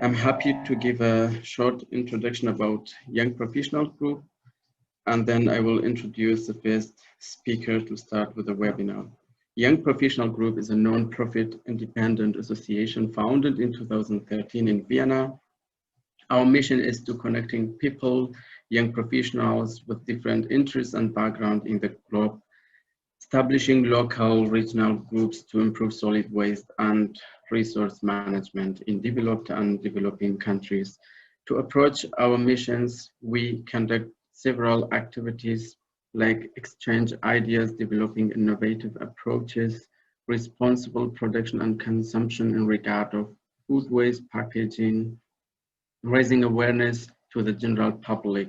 I'm happy to give a short introduction about Young Professional Group, and then I will introduce the first speaker to start with the webinar. Young Professional Group is a non-profit independent association founded in 2013 in Vienna. Our mission is to connecting people, young professionals with different interests and background in the globe, establishing local regional groups to improve solid waste and resource management in developed and developing countries. To approach our missions, we conduct several activities like exchange ideas, developing innovative approaches, responsible production and consumption in regard of food waste, packaging, raising awareness to the general public.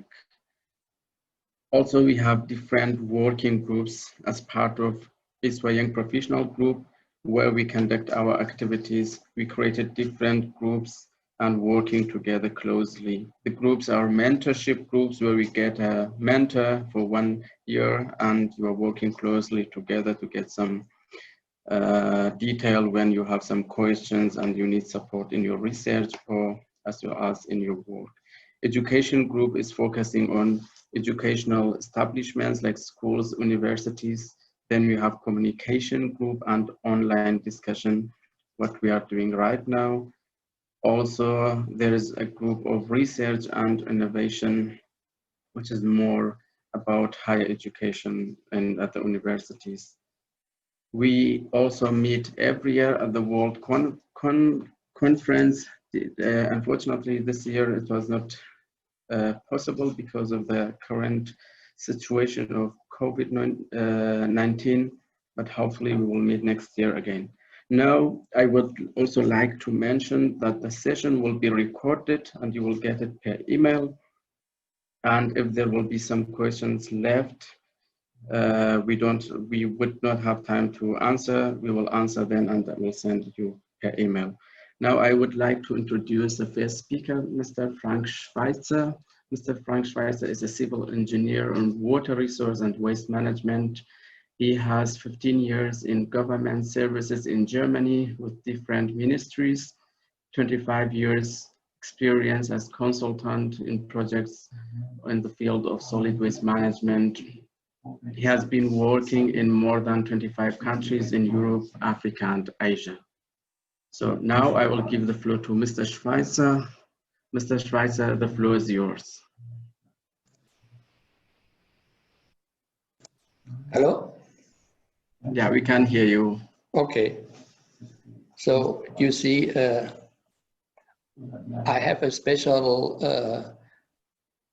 Also, we have different working groups as part of ISWA Young Professional Group, where we conduct our activities. We created different groups and working together closely. The groups are mentorship groups where we get a mentor for 1 year and you are working closely together to get some detail when you have some questions and you need support in your research or as well as in your work. Education group is focusing on educational establishments like schools, universities. Then we have communication group and online discussion, what we are doing right now. Also, there is a group of research and innovation, which is more about higher education and at the universities. We also meet every year at the World Conference. Unfortunately, this year it was not possible because of the current situation of COVID-19, but hopefully we will meet next year again. Now, I would also like to mention that the session will be recorded and you will get it per email. And if there will be some questions left, we would not have time to answer. We will answer then and I will send you per email. Now I would like to introduce the first speaker, Mr. Frank Schweizer. Mr. Frank Schweizer is a civil engineer on water resource and waste management. He has 15 years in government services in Germany with different ministries, 25 years experience as consultant in projects in the field of solid waste management. He has been working in more than 25 countries in Europe, Africa, and Asia. So now I will give the floor to Mr. Schweizer. Mr. Schweizer, the floor is yours. Hello? Yeah, we can hear you. Okay. So you see, I have a special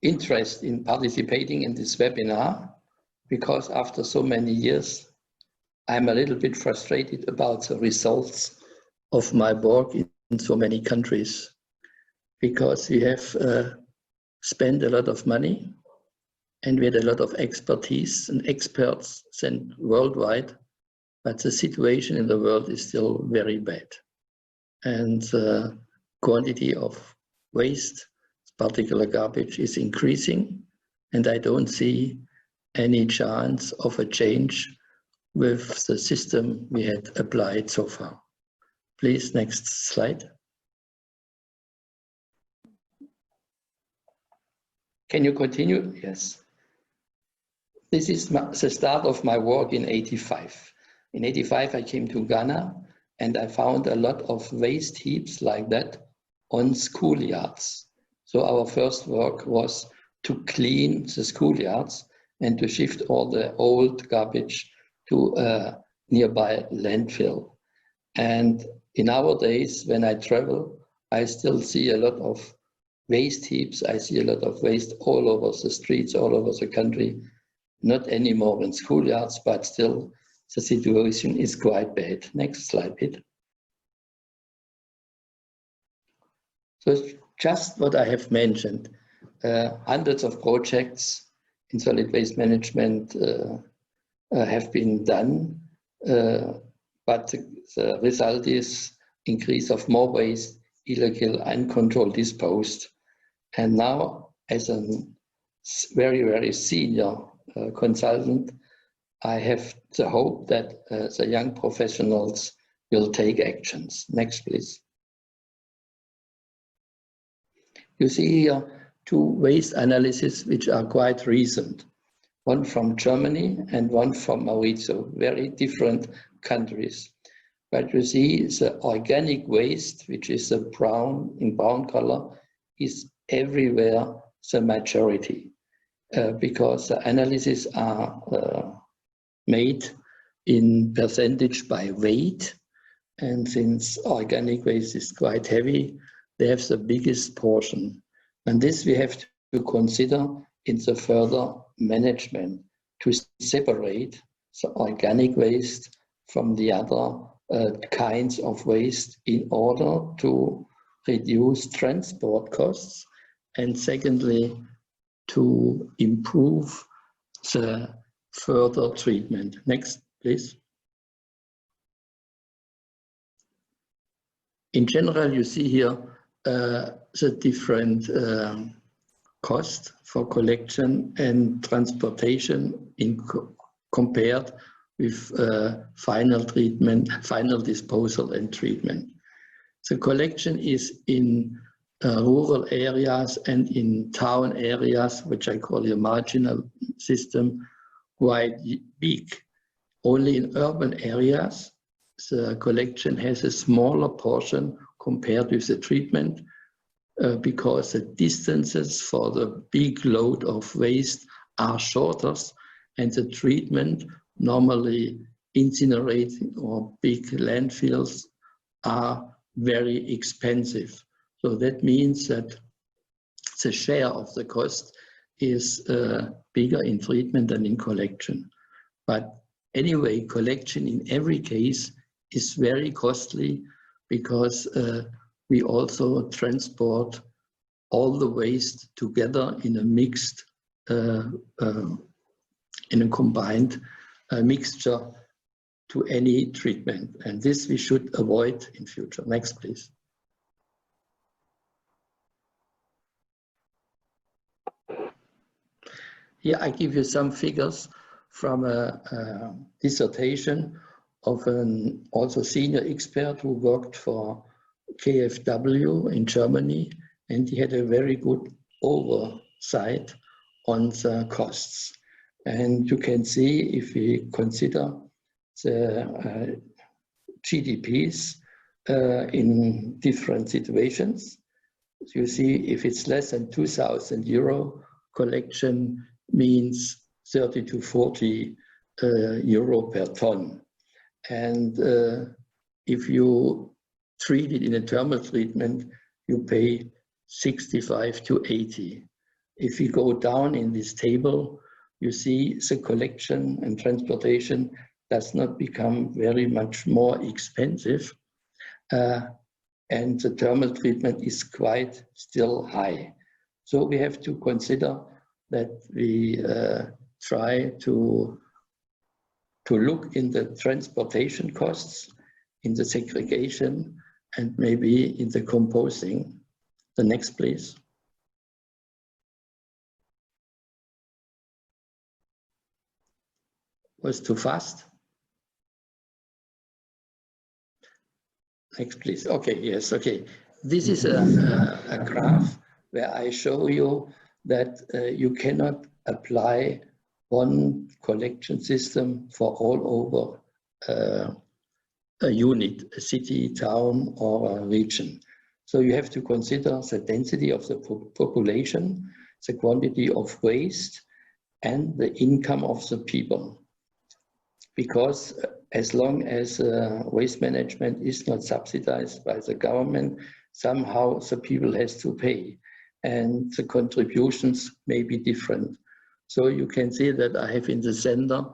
interest in participating in this webinar because after so many years, I'm a little bit frustrated about the results of my work in so many countries, because we have spent a lot of money and we had a lot of expertise and experts sent worldwide, but the situation in the world is still very bad. And the quantity of waste, particular garbage, is increasing, and I don't see any chance of a change with the system we had applied so far. Please, next slide. Can you continue? Yes. This is the start of my work in '85. In '85, I came to Ghana and I found a lot of waste heaps like that on schoolyards. So our first work was to clean the schoolyards and to shift all the old garbage to a nearby landfill. And in our days, when I travel, I still see a lot of waste heaps. I see a lot of waste all over the streets, all over the country. Not anymore in schoolyards, but still the situation is quite bad. Next slide, please. So it's just what I have mentioned. Hundreds of projects in solid waste management have been done, but the result is increase of more waste, illegal, uncontrolled disposed. And now, as a very, very senior consultant, I have the hope that the young professionals will take actions. Next, please. You see here two waste analyses which are quite recent. One from Germany and one from Mauritius, very different countries. But you see the organic waste, which is in brown color, is everywhere the majority, because the analyses are made in percentage by weight. And since organic waste is quite heavy, they have the biggest portion. And this we have to consider in the further management, to separate the organic waste from the other kinds of waste in order to reduce transport costs, and secondly, to improve the further treatment. Next, please. In general, you see here the different cost for collection and transportation compared with final treatment, final disposal and treatment. The collection is in rural areas and in town areas, which I call the marginal system, quite big. Only in urban areas, the collection has a smaller portion compared with the treatment, because the distances for the big load of waste are shorter, and the treatment, normally incinerating or big landfills, are very expensive. So that means that the share of the cost is bigger in treatment than in collection. But anyway, collection in every case is very costly, because we also transport all the waste together in a mixed, in a combined mixture to any treatment. And this we should avoid in future. Next, please. Here I give you some figures from a dissertation of an also senior expert who worked for KfW in Germany, and he had a very good oversight on the costs. And you can see, if we consider the GDPs in different situations, you see if it's less than 2,000 euro, collection means 30 to 40 euro per ton. And if you treat it in a thermal treatment, you pay 65 to 80. If you go down in this table, you see the collection and transportation does not become very much more expensive, and the thermal treatment is quite still high. So we have to consider that we try to look in the transportation costs, in the segregation, and maybe in the composting. The next, please. Was too fast? Next, please. Okay, yes, okay. This is a graph where I show you that you cannot apply one collection system for all over a unit, a city, town, or a region. So you have to consider the density of the population, the quantity of waste, and the income of the people. Because as long as waste management is not subsidized by the government, somehow the people has to pay, and the contributions may be different. So you can see that I have in the center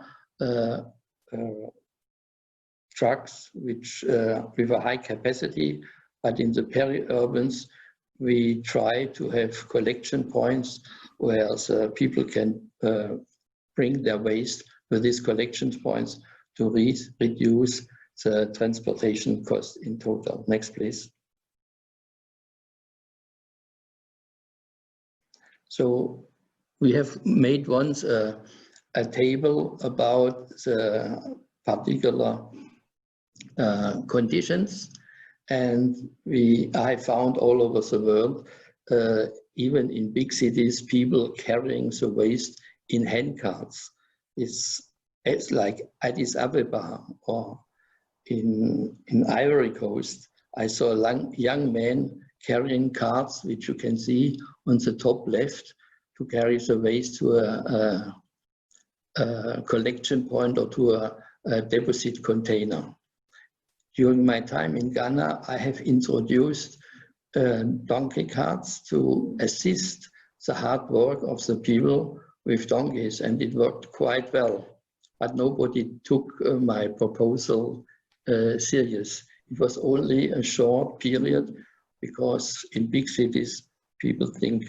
trucks which with a high capacity, but in the peri-urbans we try to have collection points where the people can bring their waste with these collection points to reduce the transportation cost in total. Next, please. So we have made once a table about the particular conditions, and I found all over the world even in big cities, people carrying the waste in handcarts. It's like Addis Ababa or in Ivory Coast. I saw a young man carrying carts, which you can see on the top left, to carry the waste to a collection point or to a deposit container. During my time in Ghana, I have introduced donkey carts to assist the hard work of the people with donkeys, and it worked quite well. But nobody took my proposal serious. It was only a short period because in big cities, people think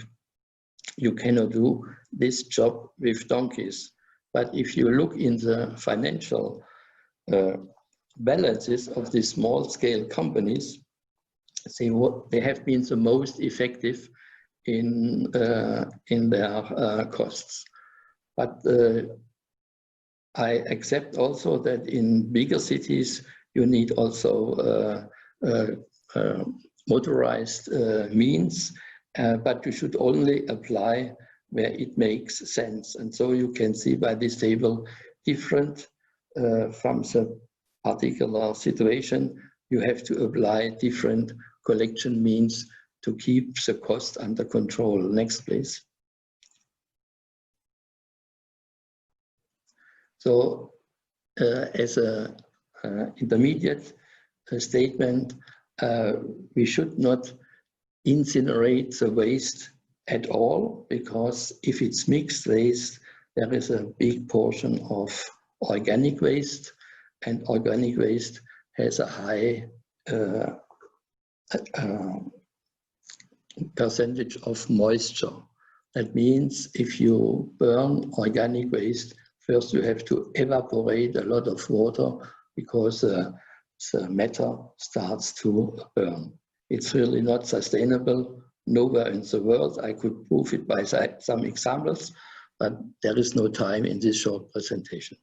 you cannot do this job with donkeys. But if you look in the financial balances of these small-scale companies, they have been the most effective in their costs. But I accept also that in bigger cities, you need also motorized means, but you should only apply where it makes sense. And so you can see by this table, different from the particular situation, you have to apply different collection means to keep the cost under control. Next, please. So as an intermediate statement, we should not incinerate the waste at all, because if it's mixed waste, there is a big portion of organic waste, and organic waste has a high percentage of moisture. That means if you burn organic waste, first you have to evaporate a lot of water because the matter starts to burn. It's really not sustainable. Nowhere in the world. I could prove it by some examples, but there is no time in this short presentation.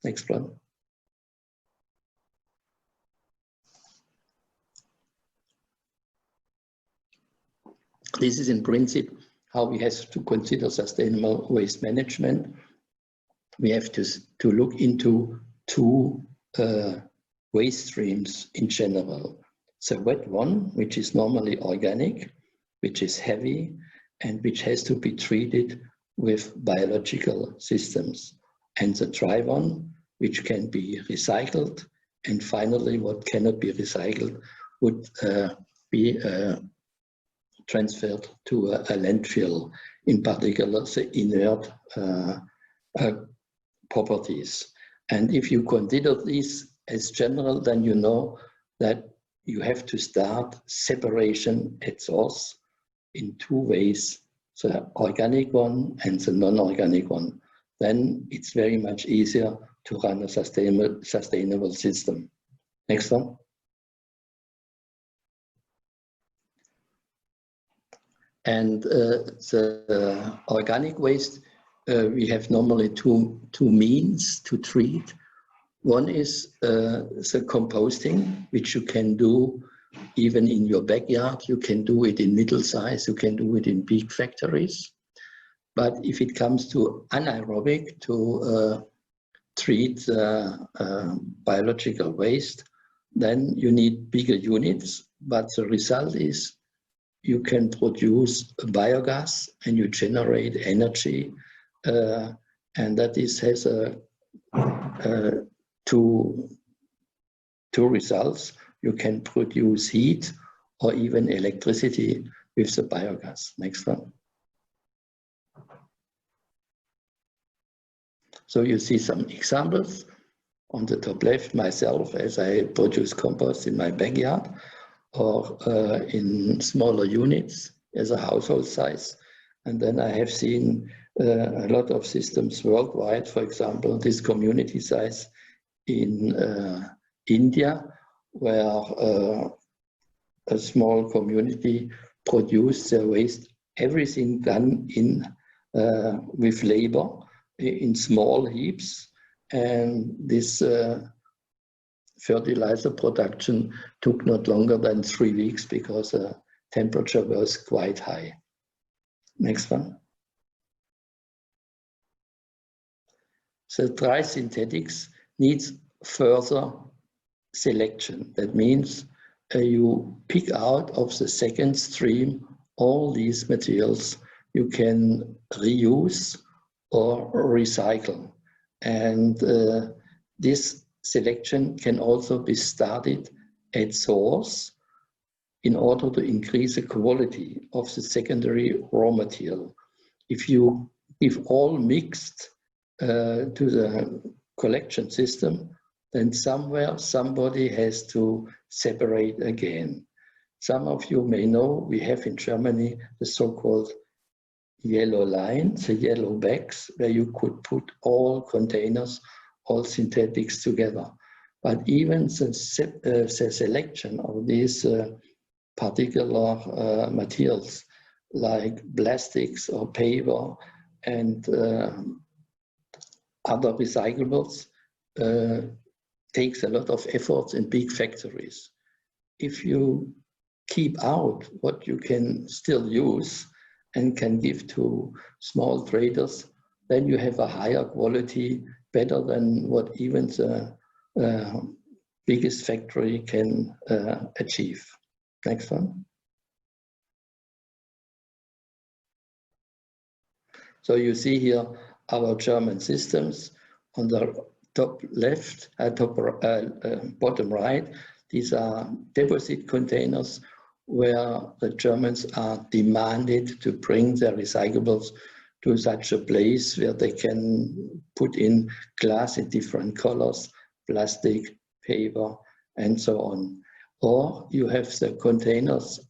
Next one. This is in principle how we have to consider sustainable waste management. We have to look into two waste streams in general. The wet one, which is normally organic, which is heavy, and which has to be treated with biological systems. And the dry one, which can be recycled. And finally, what cannot be recycled would be transferred to a landfill, in particular the inert properties. And if you consider these as general, then you know that you have to start separation at source in two ways, the organic one and the non-organic one. Then it's very much easier to run a sustainable system. Next one. And the organic waste, we have normally two means to treat. One is the composting, which you can do even in your backyard. You can do it in middle size, you can do it in big factories. But if it comes to anaerobic, to treat biological waste, then you need bigger units. But the result is you can produce biogas and you generate energy. And that has two results. You can produce heat or even electricity with the biogas. Next one. So you see some examples. On the top left, myself, as I produce compost in my backyard, or in smaller units as a household size. And then I have seen a lot of systems worldwide, for example, this community size in India, where a small community produced their waste, everything done in with labor in small heaps, and this fertilizer production took not longer than 3 weeks because the temperature was quite high. Next one. So dry synthetics needs further selection. That means you pick out of the second stream all these materials you can reuse or recycle. And this selection can also be started at source in order to increase the quality of the secondary raw material. If you give all mixed to the collection system, then somewhere somebody has to separate again. Some of you may know we have in Germany the so-called yellow line, the yellow bags, where you could put all containers, all synthetics together. But even the selection of these particular materials like plastics or paper and other recyclables takes a lot of effort in big factories. If you keep out what you can still use and can give to small traders, then you have a higher quality, better than what even the biggest factory can achieve. Next one. So you see here our German systems on the top left, bottom right. These are deposit containers where the Germans are demanded to bring their recyclables to such a place where they can put in glass in different colors, plastic, paper, and so on. Or you have the containers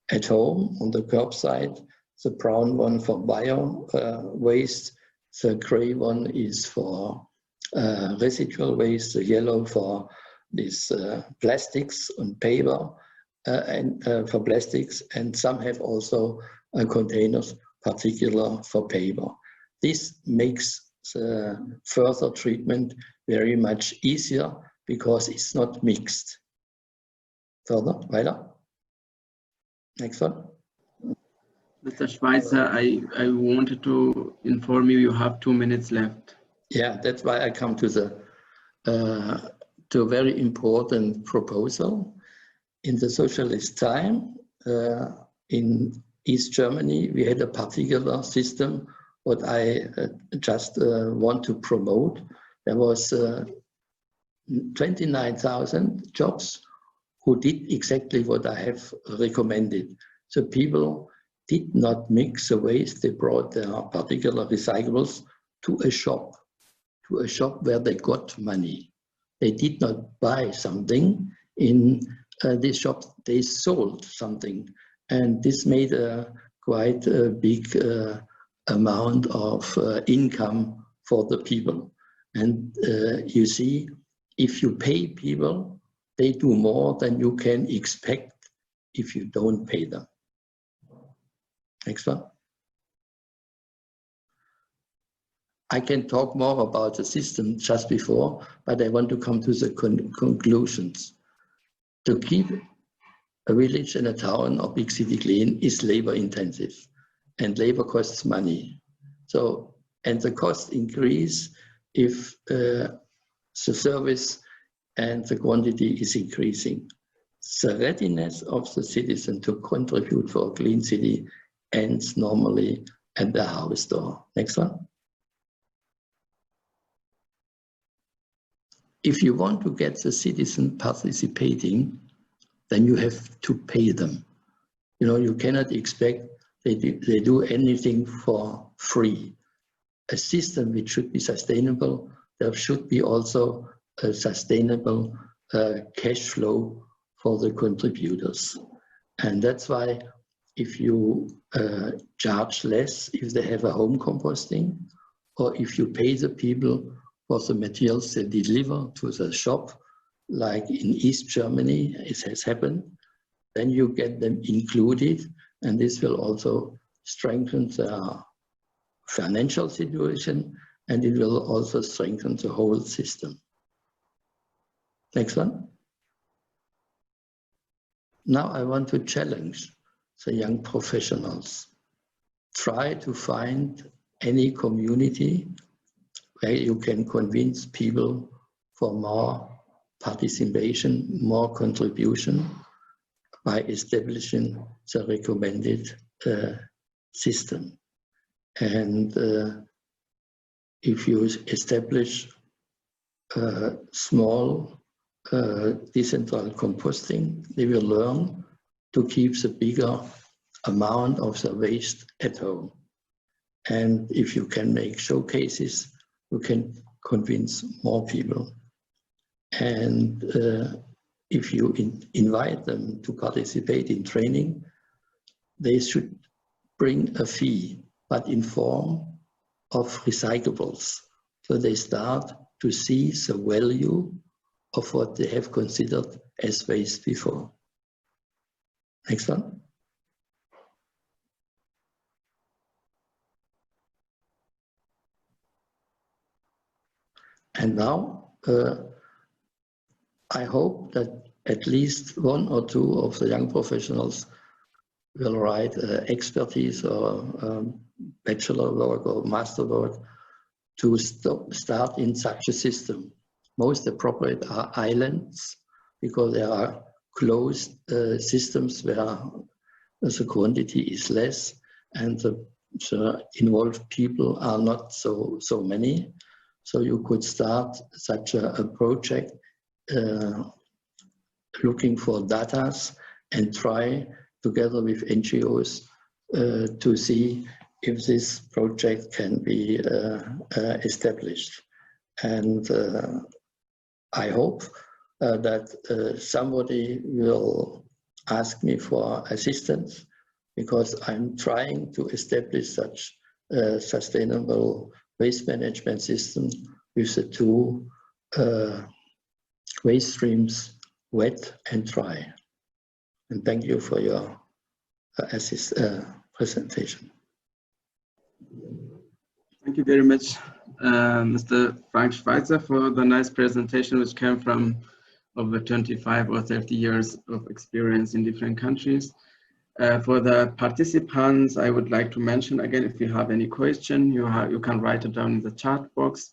at home on the curbside, the brown one for bio waste, the gray one is for residual waste, the yellow for these plastics and paper and for plastics, and some have also containers particular for paper. This makes the further treatment very much easier because it's not mixed. Further, weiter. Next one. Mr. Schweizer, I wanted to inform you, you have 2 minutes left. Yeah, that's why I come to a very important proposal. In the socialist time, in East Germany, we had a particular system, what I just want to promote. There was 29,000 jobs who did exactly what I have recommended. So people did not mix the waste, they brought their particular recyclables to a shop where they got money. They did not buy something in this shop, they sold something. And this made quite a big amount of income for the people. And you see, if you pay people, they do more than you can expect if you don't pay them. Next one. I can talk more about the system just before, but I want to come to the conclusions. To keep a village and a town or big city clean is labor intensive, and labor costs money. So, and the cost increase if the service and the quantity is increasing. The readiness of the citizen to contribute for a clean city ends normally at the house door. Next one. If you want to get the citizen participating, then you have to pay them. You know, you cannot expect they do anything for free. A system which should be sustainable, there should be also a sustainable cash flow for the contributors. And that's why if you charge less, if they have a home composting, or if you pay the people for the materials they deliver to the shop, like in East Germany, it has happened, then you get them included, and this will also strengthen their financial situation, and it will also strengthen the whole system. Next one. Now I want to challenge the young professionals. try to find any community where you can convince people for more participation, more contribution by establishing the recommended system. And if you establish small decentralized composting, they will learn to keep the bigger amount of the waste at home. And if you can make showcases, you can convince more people. And if you invite them to participate in training, they should bring a fee, but in form of recyclables. So they start to see the value of what they have considered as waste before. Next one. And now, I hope that at least one or two of the young professionals will write expertise or bachelor work or master work to start in such a system. Most appropriate are islands, because there are closed systems where the quantity is less and the involved people are not so many. So you could start such a project looking for data and try together with NGOs to see if this project can be established. And I hope that somebody will ask me for assistance, because I'm trying to establish such a sustainable waste management system with the two waste streams, wet and dry. And thank you for your presentation. Thank you very much, Mr. Frank Schweizer, for the nice presentation, which came from over 25 or 30 years of experience in different countries. For the participants, I would like to mention again, if you have any question, you can write it down in the chat box.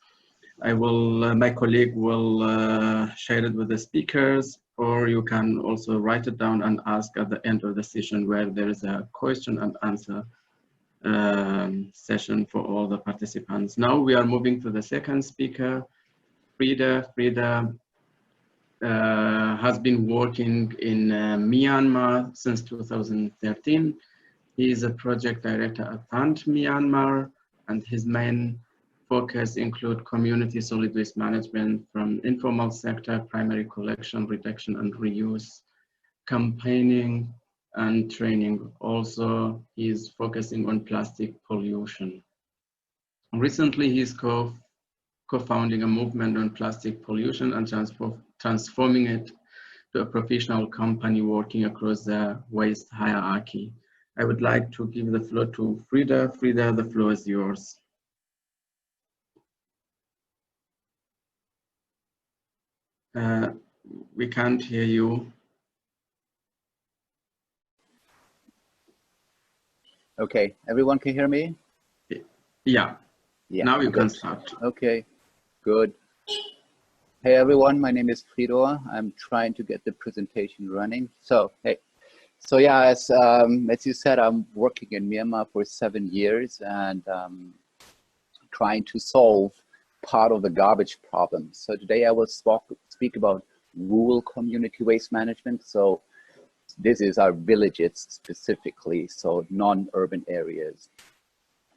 My colleague will share it with the speakers, or you can also write it down and ask at the end of the session, where there is a question and answer session for all the participants. Now we are moving to the second speaker, Freidor. Freidor has been working in Myanmar since 2013. He is a project director at Thant Myanmar, and his main focus include community solid waste management from informal sector, primary collection, reduction and reuse, campaigning and training. Also, he is focusing on plastic pollution. Recently, he is co-founding a movement on plastic pollution and transforming it to a professional company working across the waste hierarchy. I would like to give the floor to Freidor. Freidor, the floor is yours. We can't hear you. Okay, everyone can hear me? Yeah. Now you can start. Okay, good. Hey everyone, my name is Freidor. I'm trying to get the presentation running. So, hey. So yeah, as you said, I'm working in Myanmar for 7 years and trying to solve part of the garbage problem. So today I will speak about rural community waste management. So this is our villages specifically, so non-urban areas.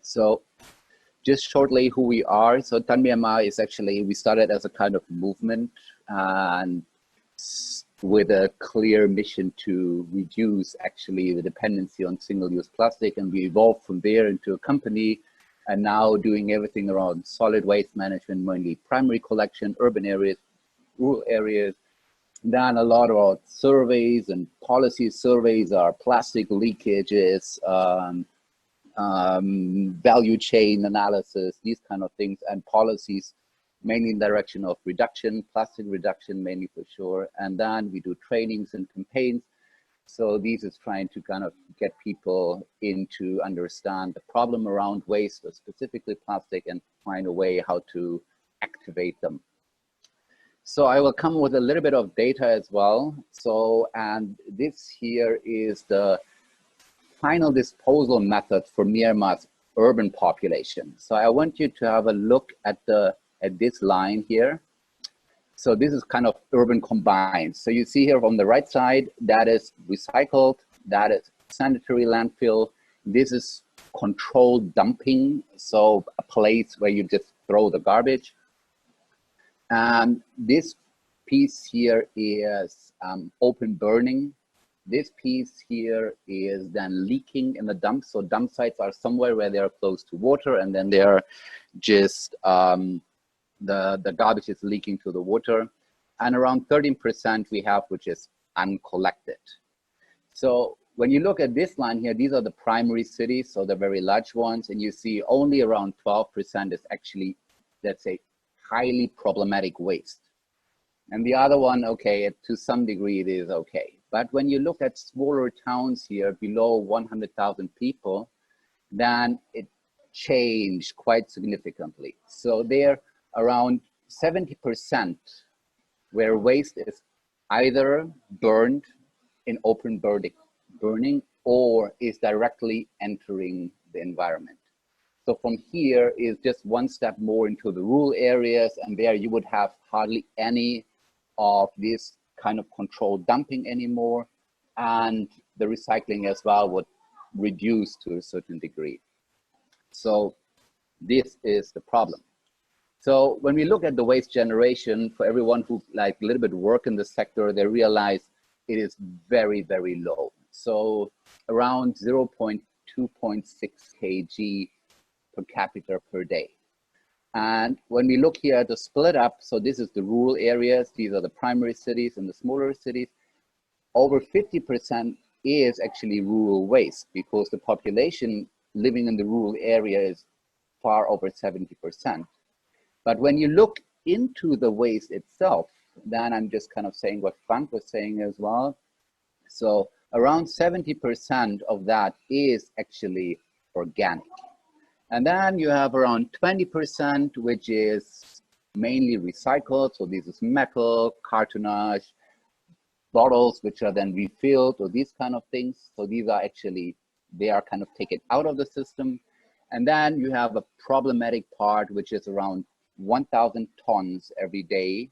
So just shortly who we are. So Thant Myanmar is actually, we started as a kind of movement and with a clear mission to reduce actually the dependency on single-use plastic, and we evolved from there into a company and now doing everything around solid waste management, mainly primary collection, urban areas, rural areas. Then a lot of surveys and policy surveys are plastic leakages, value chain analysis, these kind of things, and policies mainly in the direction of reduction, plastic reduction mainly for sure. And then we do trainings and campaigns. So this is trying to kind of get people in to understand the problem around waste, or specifically plastic, and find a way how to activate them. So I will come with a little bit of data as well. So, and this here is the final disposal method for Myanmar's urban population. So I want you to have a look at this line here. So this is kind of urban combined. So you see here on the right side, that is recycled, that is sanitary landfill. This is controlled dumping, so a place where you just throw the garbage. And this piece here is open burning. This piece here is then leaking in the dump. So dump sites are somewhere where they're close to water, and then they're just the garbage is leaking to the water. And around 13% we have, which is uncollected. So when you look at this line here, these are the primary cities, so the very large ones, and you see only around 12% is actually, let's say, highly problematic waste. And the other one, okay, to some degree it is okay. But when you look at smaller towns here below 100,000 people, then it changed quite significantly. So there around 70% where waste is either burned in open burning or is directly entering the environment. So from here is just one step more into the rural areas, and there you would have hardly any of this kind of controlled dumping anymore, and the recycling as well would reduce to a certain degree. So this is the problem. So when we look at the waste generation, for everyone who like a little bit work in the sector, they realize it is very, very low. So around 0.2.6 kg per capita per day. And when we look here at the split up, so this is the rural areas, these are the primary cities and the smaller cities, over 50% is actually rural waste, because the population living in the rural area is far over 70%. But when you look into the waste itself, then I'm just kind of saying what Thant was saying as well. So around 70% of that is actually organic. And then you have around 20%, which is mainly recycled. So this is metal, cartonnage, bottles, which are then refilled, or these kind of things. So these are actually, they are kind of taken out of the system. And then you have a problematic part, which is around 1,000 tons every day,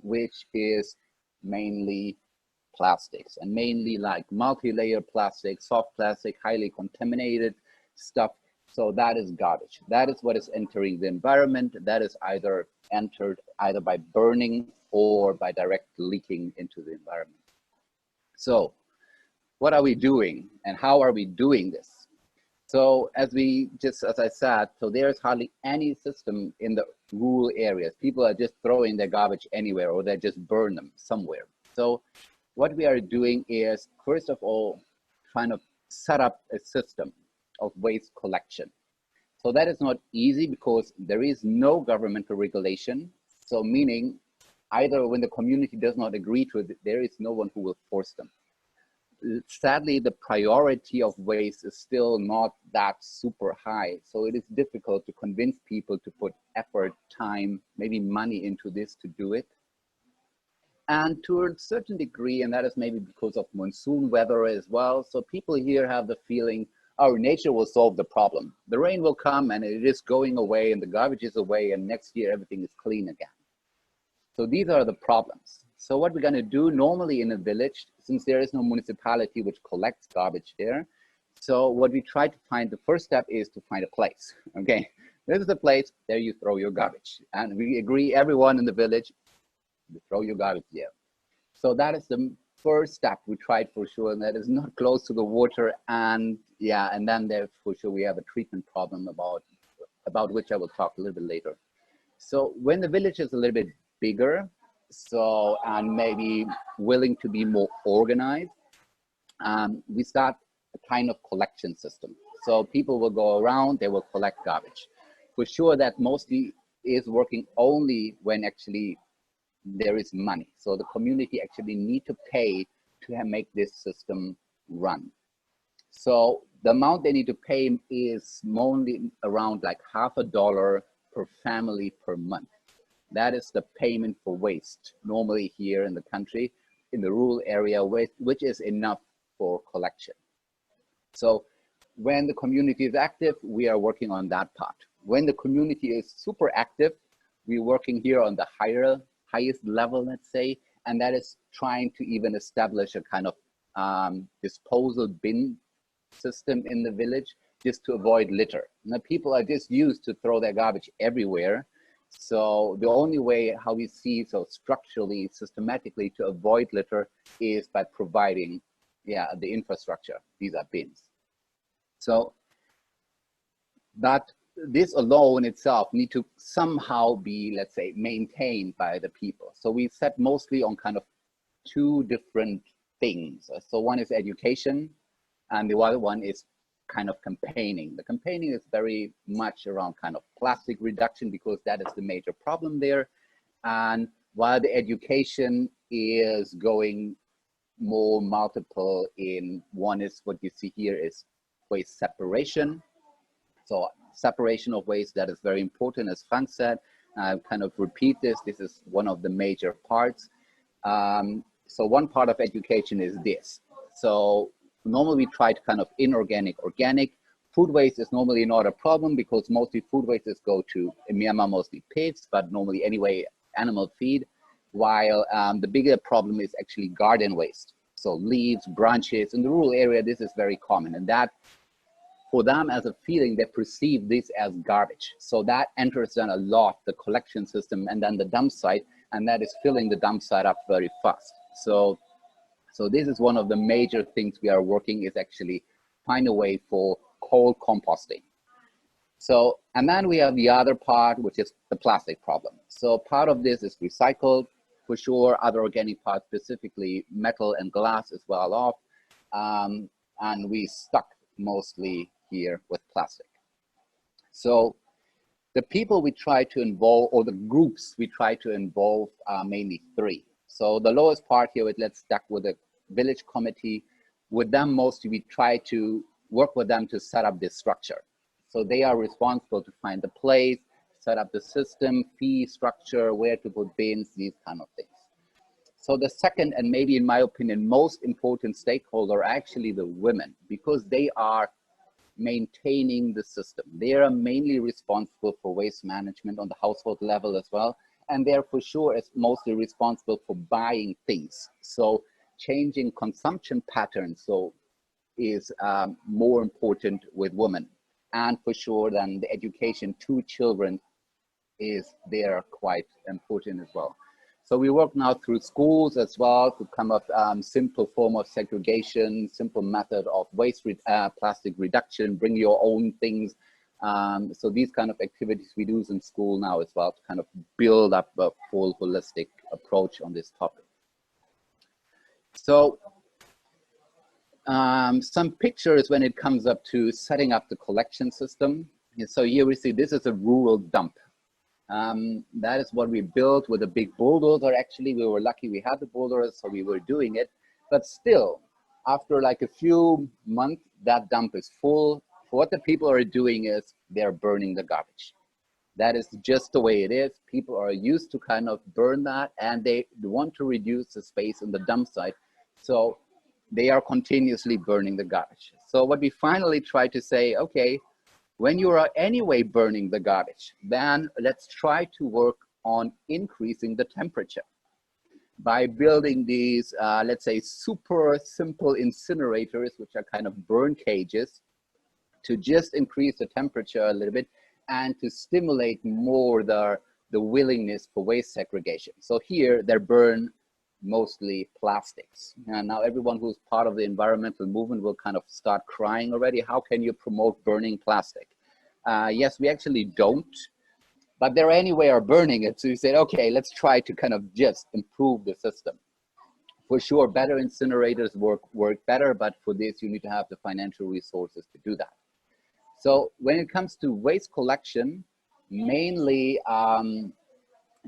which is mainly plastics, and mainly like multi-layer plastic, soft plastic, highly contaminated stuff. So that is garbage. That is what is entering the environment. That is either entered either by burning or by direct leaking into the environment. So what are we doing, and how are we doing this? So as I said, so there's hardly any system in the rural areas. People are just throwing their garbage anywhere, or they just burn them somewhere. So what we are doing is, first of all, trying to set up a system of waste collection. So that is not easy, because there is no governmental regulation. So meaning either when the community does not agree to it, there is no one who will force them. Sadly, the priority of waste is still not that super high. So it is difficult to convince people to put effort, time, maybe money into this to do it. And to a certain degree, and that is maybe because of monsoon weather as well. So people here have the feeling, oh, nature will solve the problem. The rain will come and it is going away and the garbage is away, and next year everything is clean again. So these are the problems. So what we're going to do normally in a village, since there is no municipality which collects garbage there, so what we try to find, the first step is to find a place. Okay, this is the place, there you throw your garbage. And we agree, everyone in the village, you throw your garbage there. So that is the first step we tried for sure, and that is not close to the water. And yeah, and then there for sure we have a treatment problem about which I will talk a little bit later. So when the village is a little bit bigger, so and maybe willing to be more organized, we start a kind of collection system. So people will go around, they will collect garbage. For sure that mostly is working only when actually there is money. So the community actually need to pay to make this system run. So the amount they need to pay is only around like $50 per family per month. That is the payment for waste normally here in the country, in the rural area, which is enough for collection. So when the community is active, we are working on that part. When the community is super active, we're working here on the highest level, let's say, and that is trying to even establish a kind of disposal bin system in the village, just to avoid litter. Now, people are just used to throw their garbage everywhere. So the only way how we see so structurally, systematically to avoid litter is by providing, the infrastructure. These are bins. So that this alone itself need to somehow be, let's say, maintained by the people. So we set mostly on kind of two different things. So one is education, and the other one is kind of campaigning. The campaigning is very much around kind of plastic reduction, because that is the major problem there. And while the education is going more multiple in, one is what you see here is waste separation. So separation of waste, that is very important, as Frank said. I kind of repeat this. This is one of the major parts. So one part of education is this. So normally we try to kind of inorganic, organic. Food waste is normally not a problem, because mostly food waste is go to, in Myanmar, mostly pigs, but normally anyway, animal feed. While the bigger problem is actually garden waste. So leaves, branches, in the rural area, this is very common. And that, for them as a feeling, they perceive this as garbage. So that enters then a lot, the collection system, and then the dump site, and that is filling the dump site up very fast. So this is one of the major things we are working, is actually find a way for cold composting. So, and then we have the other part, which is the plastic problem. So part of this is recycled, for sure. Other organic parts, specifically metal and glass, as well off. And we stuck mostly here with plastic. So the people we try to involve, or the groups we try to involve, are mainly three. So the lowest part here, let's stuck with the village committee. With them, mostly we try to work with them to set up this structure. So they are responsible to find the place, set up the system, fee structure, where to put bins, these kind of things. So the second, and maybe in my opinion, most important stakeholder are actually the women, because they are maintaining the system. They are mainly responsible for waste management on the household level as well. And they're for sure is mostly responsible for buying things. So changing consumption patterns is more important with women. And for sure then the education to children is there quite important as well. So we work now through schools as well to come up simple form of segregation, simple method of waste plastic reduction, bring your own things. So these kind of activities we do in school now as well to kind of build up a full holistic approach on this topic. So some pictures when it comes up to setting up the collection system. So here we see this is a rural dump. That is what we built with a big bulldozer. Actually, we were lucky we had the bulldozer, so we were doing it. But still, after like a few months, that dump is full. What the people are doing is they're burning the garbage. That is just the way it is. People are used to kind of burn that, and they want to reduce the space in the dump site. So they are continuously burning the garbage. So what we finally try to say, okay, when you are anyway burning the garbage, then let's try to work on increasing the temperature by building these, let's say, super simple incinerators, which are kind of burn cages, to just increase the temperature a little bit and to stimulate more the willingness for waste segregation. So here they burn mostly plastics. And now everyone who's part of the environmental movement will kind of start crying already. How can you promote burning plastic? Yes, we actually don't, but they're anyway are burning it. So we said, okay, let's try to kind of just improve the system. For sure, better incinerators work better, but for this you need to have the financial resources to do that. So when it comes to waste collection, mainly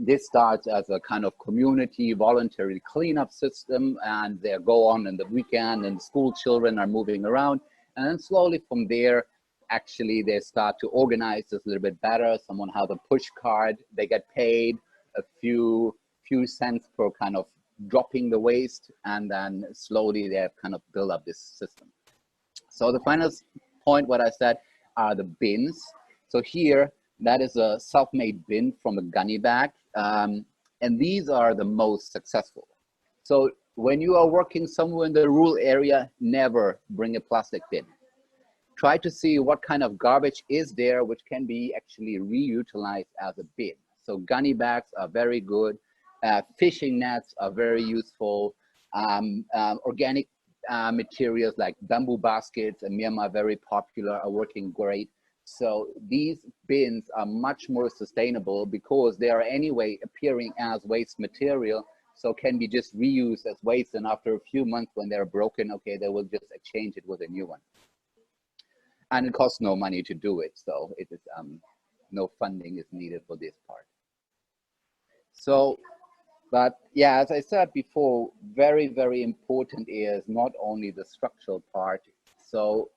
This starts as a kind of community voluntary cleanup system, and they go on in the weekend, and school children are moving around. And then slowly from there, actually they start to organize this a little bit better. Someone has a push card, they get paid a few cents per kind of dropping the waste, and then slowly they have kind of built up this system. So the final point, what I said, are the bins. So here, that is a self-made bin from a gunny bag. And these are the most successful. So when you are working somewhere in the rural area, never bring a plastic bin. Try to see what kind of garbage is there, which can be actually reutilized as a bin. So gunny bags are very good. Fishing nets are very useful. Organic materials like bamboo baskets in Myanmar, very popular, are working great. So these bins are much more sustainable because they are anyway appearing as waste material, so can be just reused as waste, and after a few months when they're broken, okay, they will just exchange it with a new one. And it costs no money to do it, so it is no funding is needed for this part. So, but yeah, as I said before, very, very important is not only the structural part. So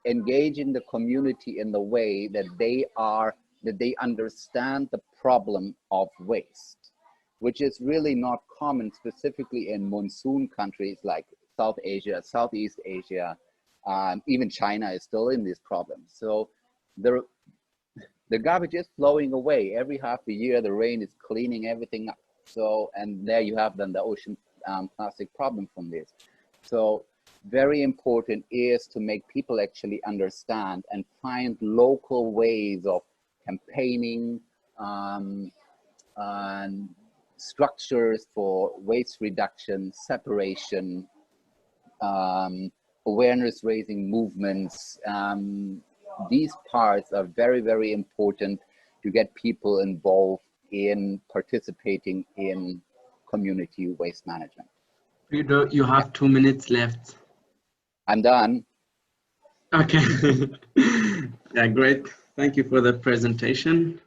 engaging the community in the way that they understand the problem of waste, which is really not common, specifically in monsoon countries like South Asia, Southeast Asia, even China is still in this problem. So the garbage is flowing away. Every half a year, the rain is cleaning everything up. So, and there you have then the ocean plastic problem from this. So very important is to make people actually understand and find local ways of campaigning and structures for waste reduction, separation, awareness raising movements. These parts are very, very important to get people involved in participating in community waste management. Freidor, you have 2 minutes left. I'm done. Okay. Yeah, great. Thank you for the presentation.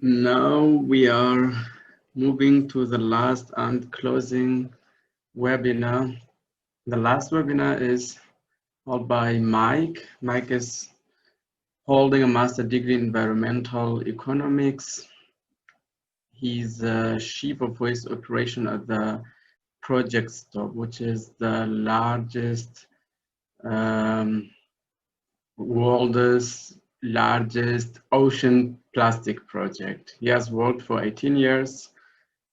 Now we are moving to the last and closing webinar. The last webinar is held by Mike. Mike is holding a master's degree in environmental economics. He's chief of waste operation at the Project Stop, which is the largest, world's largest ocean plastic project. He has worked for 18 years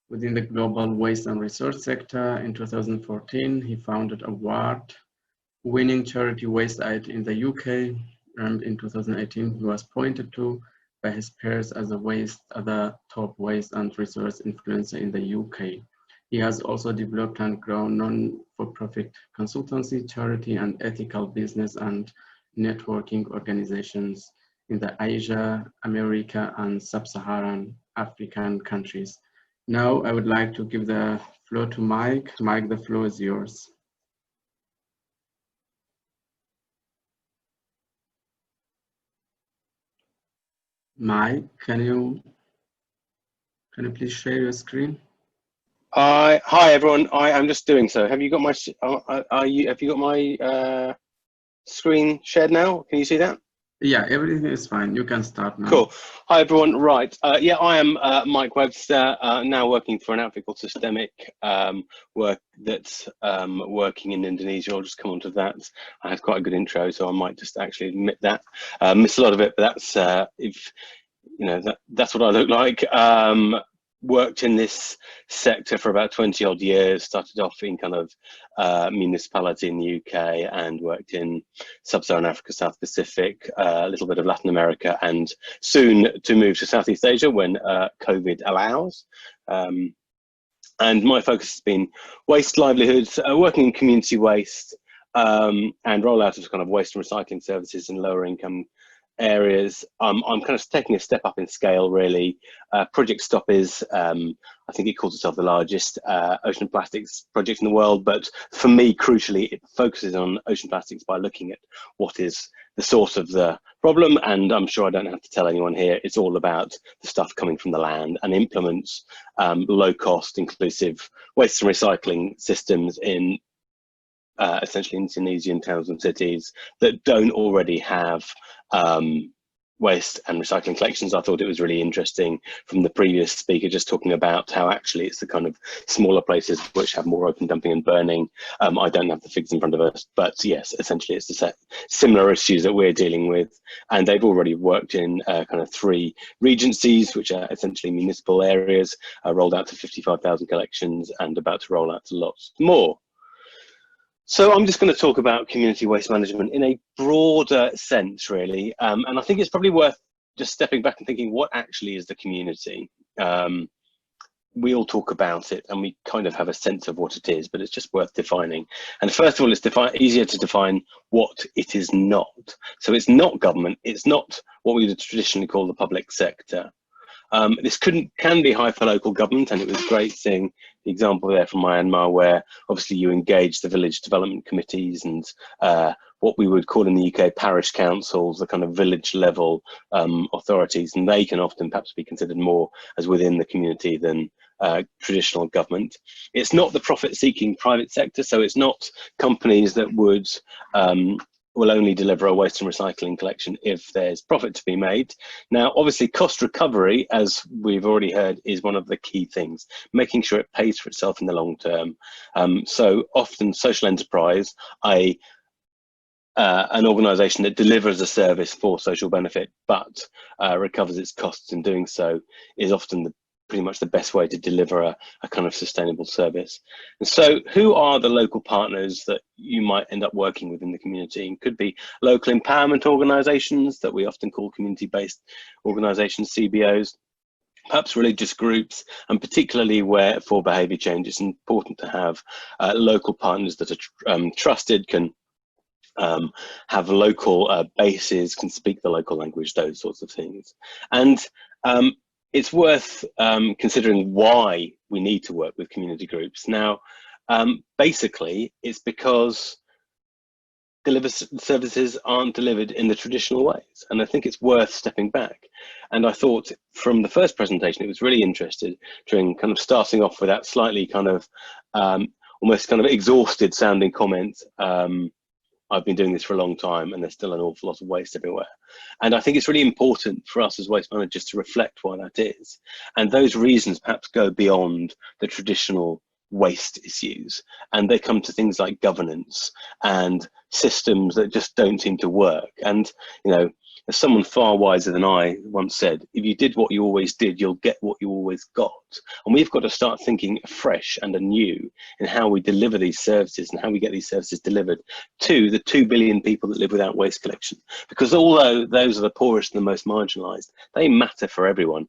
within the global waste and resource sector. In 2014, he founded award-winning charity Waste Aid in the UK, and in 2018, he was pointed to by his peers as the top waste and resource influencer in the UK. He has also developed and grown non-for-profit consultancy, charity, and ethical business and networking organizations in the Asia, America, and Sub-Saharan African countries. Now I would like to give the floor to Mike. Mike, the floor is yours. Mike, can you please share your screen? Hi everyone. I am just doing so. Have you got my screen shared now? Can you see that? Yeah, everything is fine. You can start now. Cool. Hi everyone. Right. Yeah, I am Mike Webster. Now working for an outfit called Systemic Work that's working in Indonesia. I'll just come on to that. I had quite a good intro, so I might just actually admit that. Missed a lot of it, but that's if you know that's what I look like. Worked in this sector for about 20 odd years, started off in kind of municipality in the UK and worked in Sub-Saharan Africa, South Pacific, a little bit of Latin America, and soon to move to Southeast Asia when COVID allows. And my focus has been waste livelihoods, working in community waste, and rollout of kind of waste and recycling services in lower income areas. I'm kind of taking a step up in scale, really. Project Stop is, I think it calls itself the largest ocean plastics project in the world, but for me, crucially, it focuses on ocean plastics by looking at what is the source of the problem, and I'm sure I don't have to tell anyone here, it's all about the stuff coming from the land, and implements low-cost, inclusive waste and recycling systems in essentially Indonesian towns and cities that don't already have waste and recycling collections. I thought it was really interesting from the previous speaker just talking about how actually it's the kind of smaller places which have more open dumping and burning. I don't have the figures in front of us, but yes, essentially it's the similar issues that we're dealing with, and they've already worked in kind of 3 regencies, which are essentially municipal areas, rolled out to 55,000 collections and about to roll out to lots more. So I'm just going to talk about community waste management in a broader sense, really. And I think it's probably worth just stepping back and thinking, what actually is the community? We all talk about it and we kind of have a sense of what it is, but it's just worth defining. And first of all, it's easier to define what it is not. So it's not government. It's not what we would traditionally call the public sector. This can be hyper-local government, and it was great seeing the example there from Myanmar, where obviously you engage the village development committees and what we would call in the UK parish councils, the kind of village level authorities, and they can often perhaps be considered more as within the community than traditional government. It's not the profit-seeking private sector, so it's not companies that will only deliver a waste and recycling collection if there's profit to be made. Now, obviously, cost recovery, as we've already heard, is one of the key things, making sure it pays for itself in the long term. So often social enterprise, an organisation that delivers a service for social benefit but recovers its costs in doing so, is often pretty much the best way to deliver a kind of sustainable service. And so who are the local partners that you might end up working with in the community? It could be local empowerment organisations that we often call community-based organisations, CBOs, perhaps religious groups, and particularly where for behaviour change, it's important to have local partners that are trusted, can have local bases, can speak the local language, those sorts of things. And it's worth considering why we need to work with community groups. Now, basically, it's because services aren't delivered in the traditional ways. And I think it's worth stepping back. And I thought from the first presentation, it was really interesting, kind of starting off with that slightly kind of almost kind of exhausted sounding comment. I've been doing this for a long time and there's still an awful lot of waste everywhere. And I think it's really important for us as waste managers to reflect why that is. And those reasons perhaps go beyond the traditional waste issues, and they come to things like governance and systems that just don't seem to work. And, you know, as someone far wiser than I once said, if you did what you always did, you'll get what you always got. And we've got to start thinking afresh and anew in how we deliver these services and how we get these services delivered to the 2 billion people that live without waste collection. Because although those are the poorest and the most marginalised, they matter for everyone.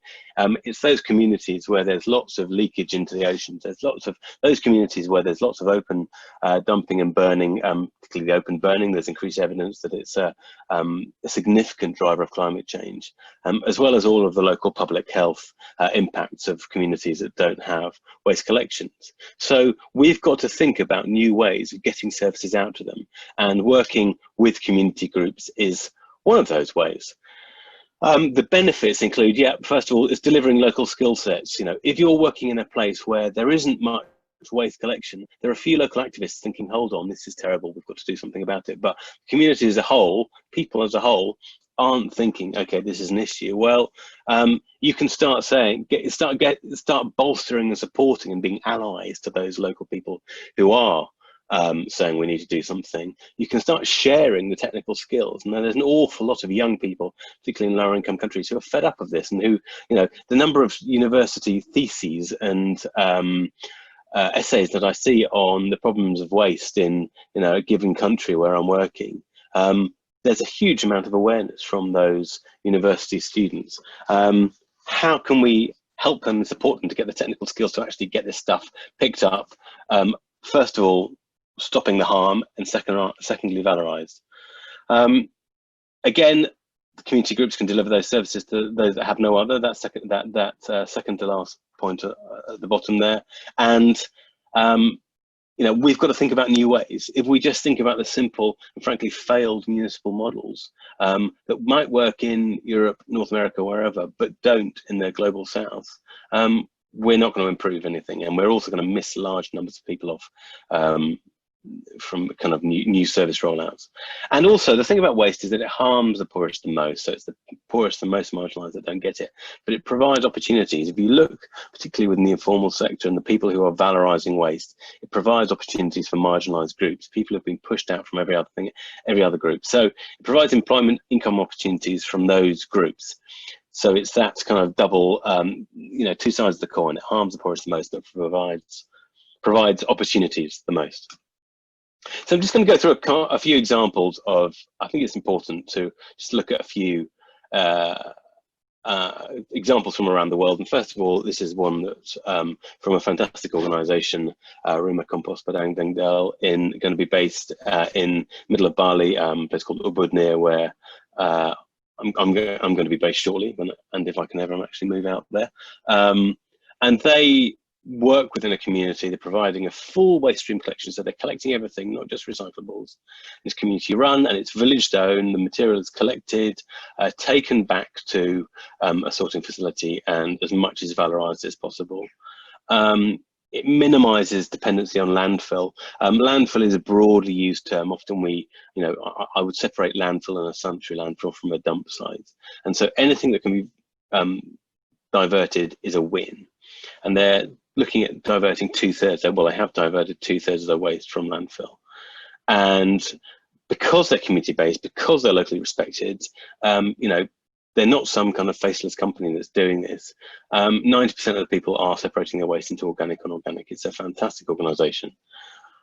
It's those communities where there's lots of leakage into the oceans. There's lots of those communities where there's lots of open dumping and burning, particularly the open burning. There's increased evidence that it's a significant driver of climate change, as well as all of the local public health impacts of communities that don't have waste collections. So we've got to think about new ways of getting services out to them, and working with community groups is one of those ways. The benefits include, first of all, is delivering local skill sets. You know, if you're working in a place where there isn't much waste collection, there are a few local activists thinking, hold on, this is terrible, we've got to do something about it. But community as a whole, people as a whole, aren't thinking, okay, this is an issue. Well, you can start saying, start bolstering and supporting and being allies to those local people who are saying we need to do something. You can start sharing the technical skills. And there's an awful lot of young people, particularly in lower income countries, who are fed up of this, and who, you know, the number of university theses and essays that I see on the problems of waste in, you know, a given country where I'm working, there's a huge amount of awareness from those university students. How can we help them and support them to get the technical skills to actually get this stuff picked up? First of all, stopping the harm, and secondly, valorized. Again, community groups can deliver those services to those that have no other. That's second to last point at the bottom there. And you know, we've got to think about new ways. If we just think about the simple and frankly failed municipal models that might work in Europe, North America, wherever, but don't in the global south, we're not going to improve anything, and we're also going to miss large numbers of people off from kind of new service rollouts. And also the thing about waste is that it harms the poorest the most. So it's the poorest and most marginalized that don't get it, but it provides opportunities. If you look particularly within the informal sector and the people who are valorizing waste, it provides opportunities for marginalized groups, people who've been pushed out from every other group. So it provides employment income opportunities from those groups. So it's that kind of double, you know, two sides of the coin. It harms the poorest the most, but provides opportunities the most. So I'm just going to go through a few examples of, I think it's important to just look at a few examples from around the world. And first of all, this is one that from a fantastic organization, Rumah Kompos Padang Dengdel, going to be based in middle of Bali, a place called Ubud, near where I'm going to be based shortly, and if I can ever actually move out there. And they work within a community. They're providing a full waste stream collection, so they're collecting everything, not just recyclables. It's community run and it's village owned. The material is collected, taken back to a sorting facility, and as much as valorized as possible. It minimizes dependency on landfill. Landfill is a broadly used term. Often you know, I would separate landfill and a sanitary landfill from a dump site. And so anything that can be diverted is a win. And they're looking at diverting 2/3. Well, they have diverted 2/3 of their waste from landfill. And because they're community-based, because they're locally respected, you know, they're not some kind of faceless company that's doing this. 90% of the people are separating their waste into organic and inorganic. It's a fantastic organization.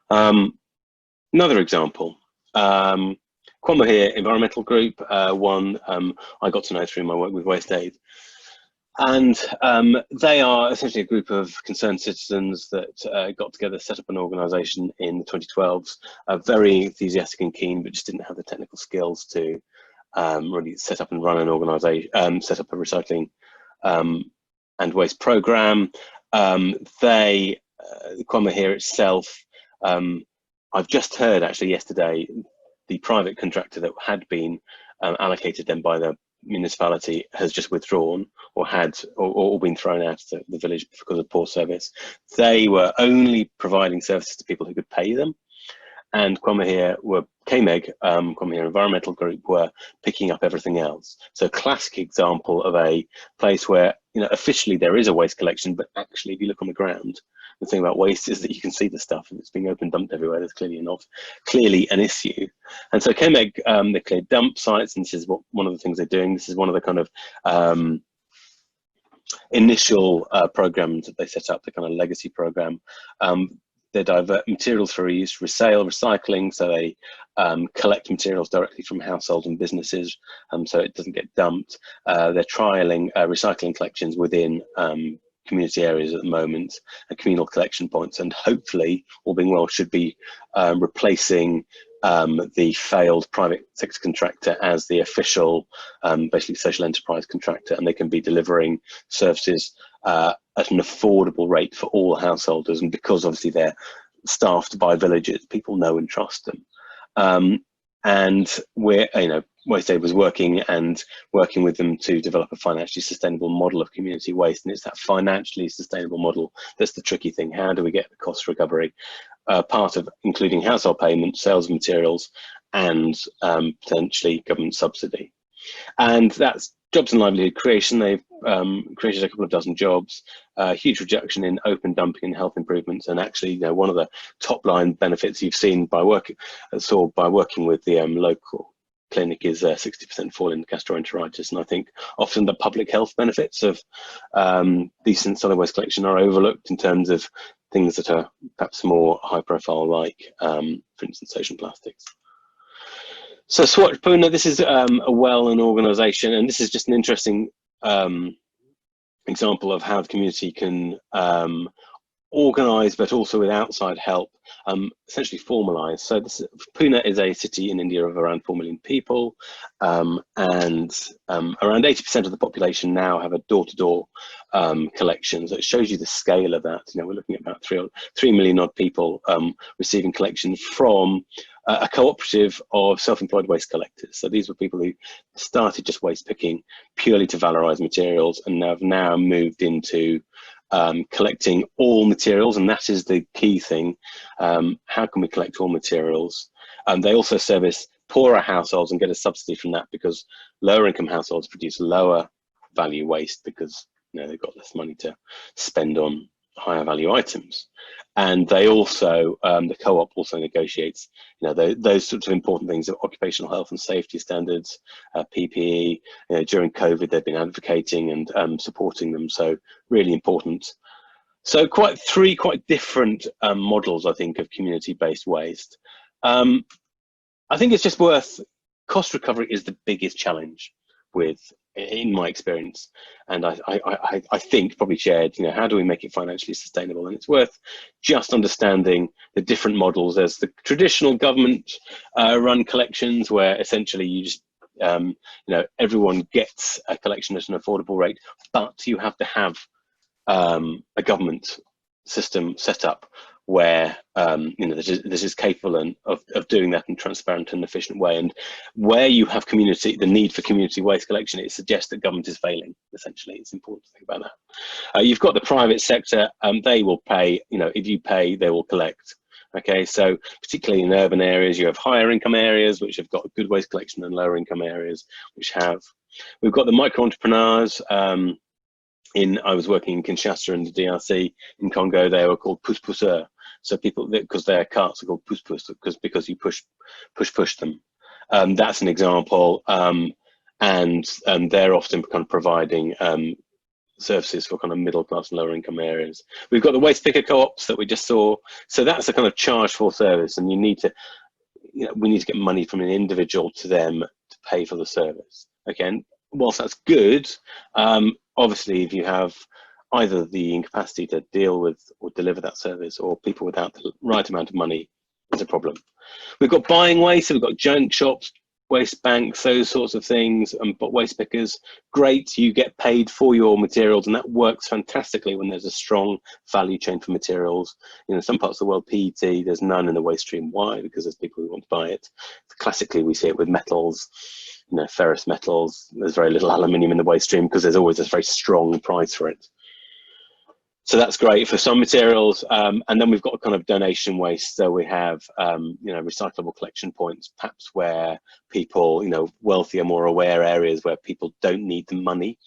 Another example, Kwamahir Environmental Group, one I got to know through my work with Waste Aid. And they are essentially a group of concerned citizens that got together, set up an organisation in the 2012s, very enthusiastic and keen, but just didn't have the technical skills to really set up and run an organisation, set up a recycling and waste programme. Kwamahir itself, I've just heard actually yesterday, the private contractor that had been allocated then by the municipality has just withdrawn or been thrown out of the village because of poor service. They were only providing services to people who could pay them, and Kwamahir Kwamahir Environmental Group were picking up everything else. So classic example of a place where, you know, officially there is a waste collection, but actually if you look on the ground, the thing about waste is that you can see the stuff and it's being open dumped everywhere. There's clearly an issue. And so KMEG, they cleared dump sites, and this is one of the things they're doing. This is one of the kind of initial programs that they set up, the kind of legacy program. They divert materials for reuse, resale, recycling, so they collect materials directly from households and businesses, so it doesn't get dumped. They're trialling recycling collections within community areas at the moment, and communal collection points, and hopefully, all being well, should be replacing the failed private sector contractor as the official, basically social enterprise contractor, and they can be delivering services at an affordable rate for all householders. And because obviously they're staffed by villagers, people know and trust them. And we're, you know, Waste Aid was working with them to develop a financially sustainable model of community waste, and it's that financially sustainable model that's the tricky thing. How do we get the cost recovery? Part of including household payments, sales of materials, and potentially government subsidy. And that's jobs and livelihood creation. They've created a couple of dozen jobs, huge reduction in open dumping and health improvements. And actually, you know, one of the top line benefits you've seen by working with the local clinic is a 60% fall in gastroenteritis. And I think often the public health benefits of decent solid waste collection are overlooked in terms of things that are perhaps more high profile, like for instance, ocean plastics. So Swatch Pune, this is a well-known organisation, and this is just an interesting example of how the community can organised, but also with outside help, essentially formalised. So Pune is a city in India of around 4 million people, and around 80% of the population now have a door-to-door collection. So it shows you the scale of that. You know, we're looking at about 3 million odd people receiving collection from a cooperative of self-employed waste collectors. So these were people who started just waste picking purely to valorise materials, and have now moved into collecting all materials, and that is the key thing. How can we collect all materials? They also service poorer households and get a subsidy from that, because lower income households produce lower value waste because, you know, they've got less money to spend on higher value items. And they also, the co-op also negotiates, you know, those sorts of important things of occupational health and safety standards, PPE. You know, during COVID, they've been advocating and supporting them. So really important. So three quite different models, I think, of community-based waste. I think it's just cost recovery is the biggest challenge in my experience, and I think probably shared, you know, how do we make it financially sustainable? And it's worth just understanding the different models. There's the traditional government run collections, where essentially you just, you know, everyone gets a collection at an affordable rate, but you have to have a government system set up where you know, this is capable of doing that in a transparent and efficient way. And where you have the need for community waste collection, it suggests that government is failing. Essentially, it's important to think about that. You've got the private sector; they will pay. You know, if you pay, they will collect. Okay, so particularly in urban areas, you have higher income areas which have got good waste collection, and lower income areas which have. We've got the micro entrepreneurs. I was working in Kinshasa in the DRC in Congo. They were called pousse-pousseurs. So people, because their carts are called pousse-pousse because you push them. That's an example, and they're often kind of providing services for kind of middle class and lower income areas. We've got the waste picker co-ops that we just saw. So that's a kind of charge for service, and you need to, you know, we need to get money from an individual to them to pay for the service. Again, whilst that's good, obviously if you have either the incapacity to deal with or deliver that service, or people without the right amount of money, is a problem. We've got buying waste, so we've got junk shops, waste banks, those sorts of things, but waste pickers, great, you get paid for your materials, and that works fantastically when there's a strong value chain for materials. You know, some parts of the world, PET, there's none in the waste stream. Why? Because there's people who want to buy it. Classically, we see it with metals, you know, ferrous metals. There's very little aluminium in the waste stream because there's always a very strong price for it. So that's great for some materials, and then we've got kind of donation waste. So we have, you know, recyclable collection points, perhaps where people, you know, wealthier, more aware areas where people don't need the money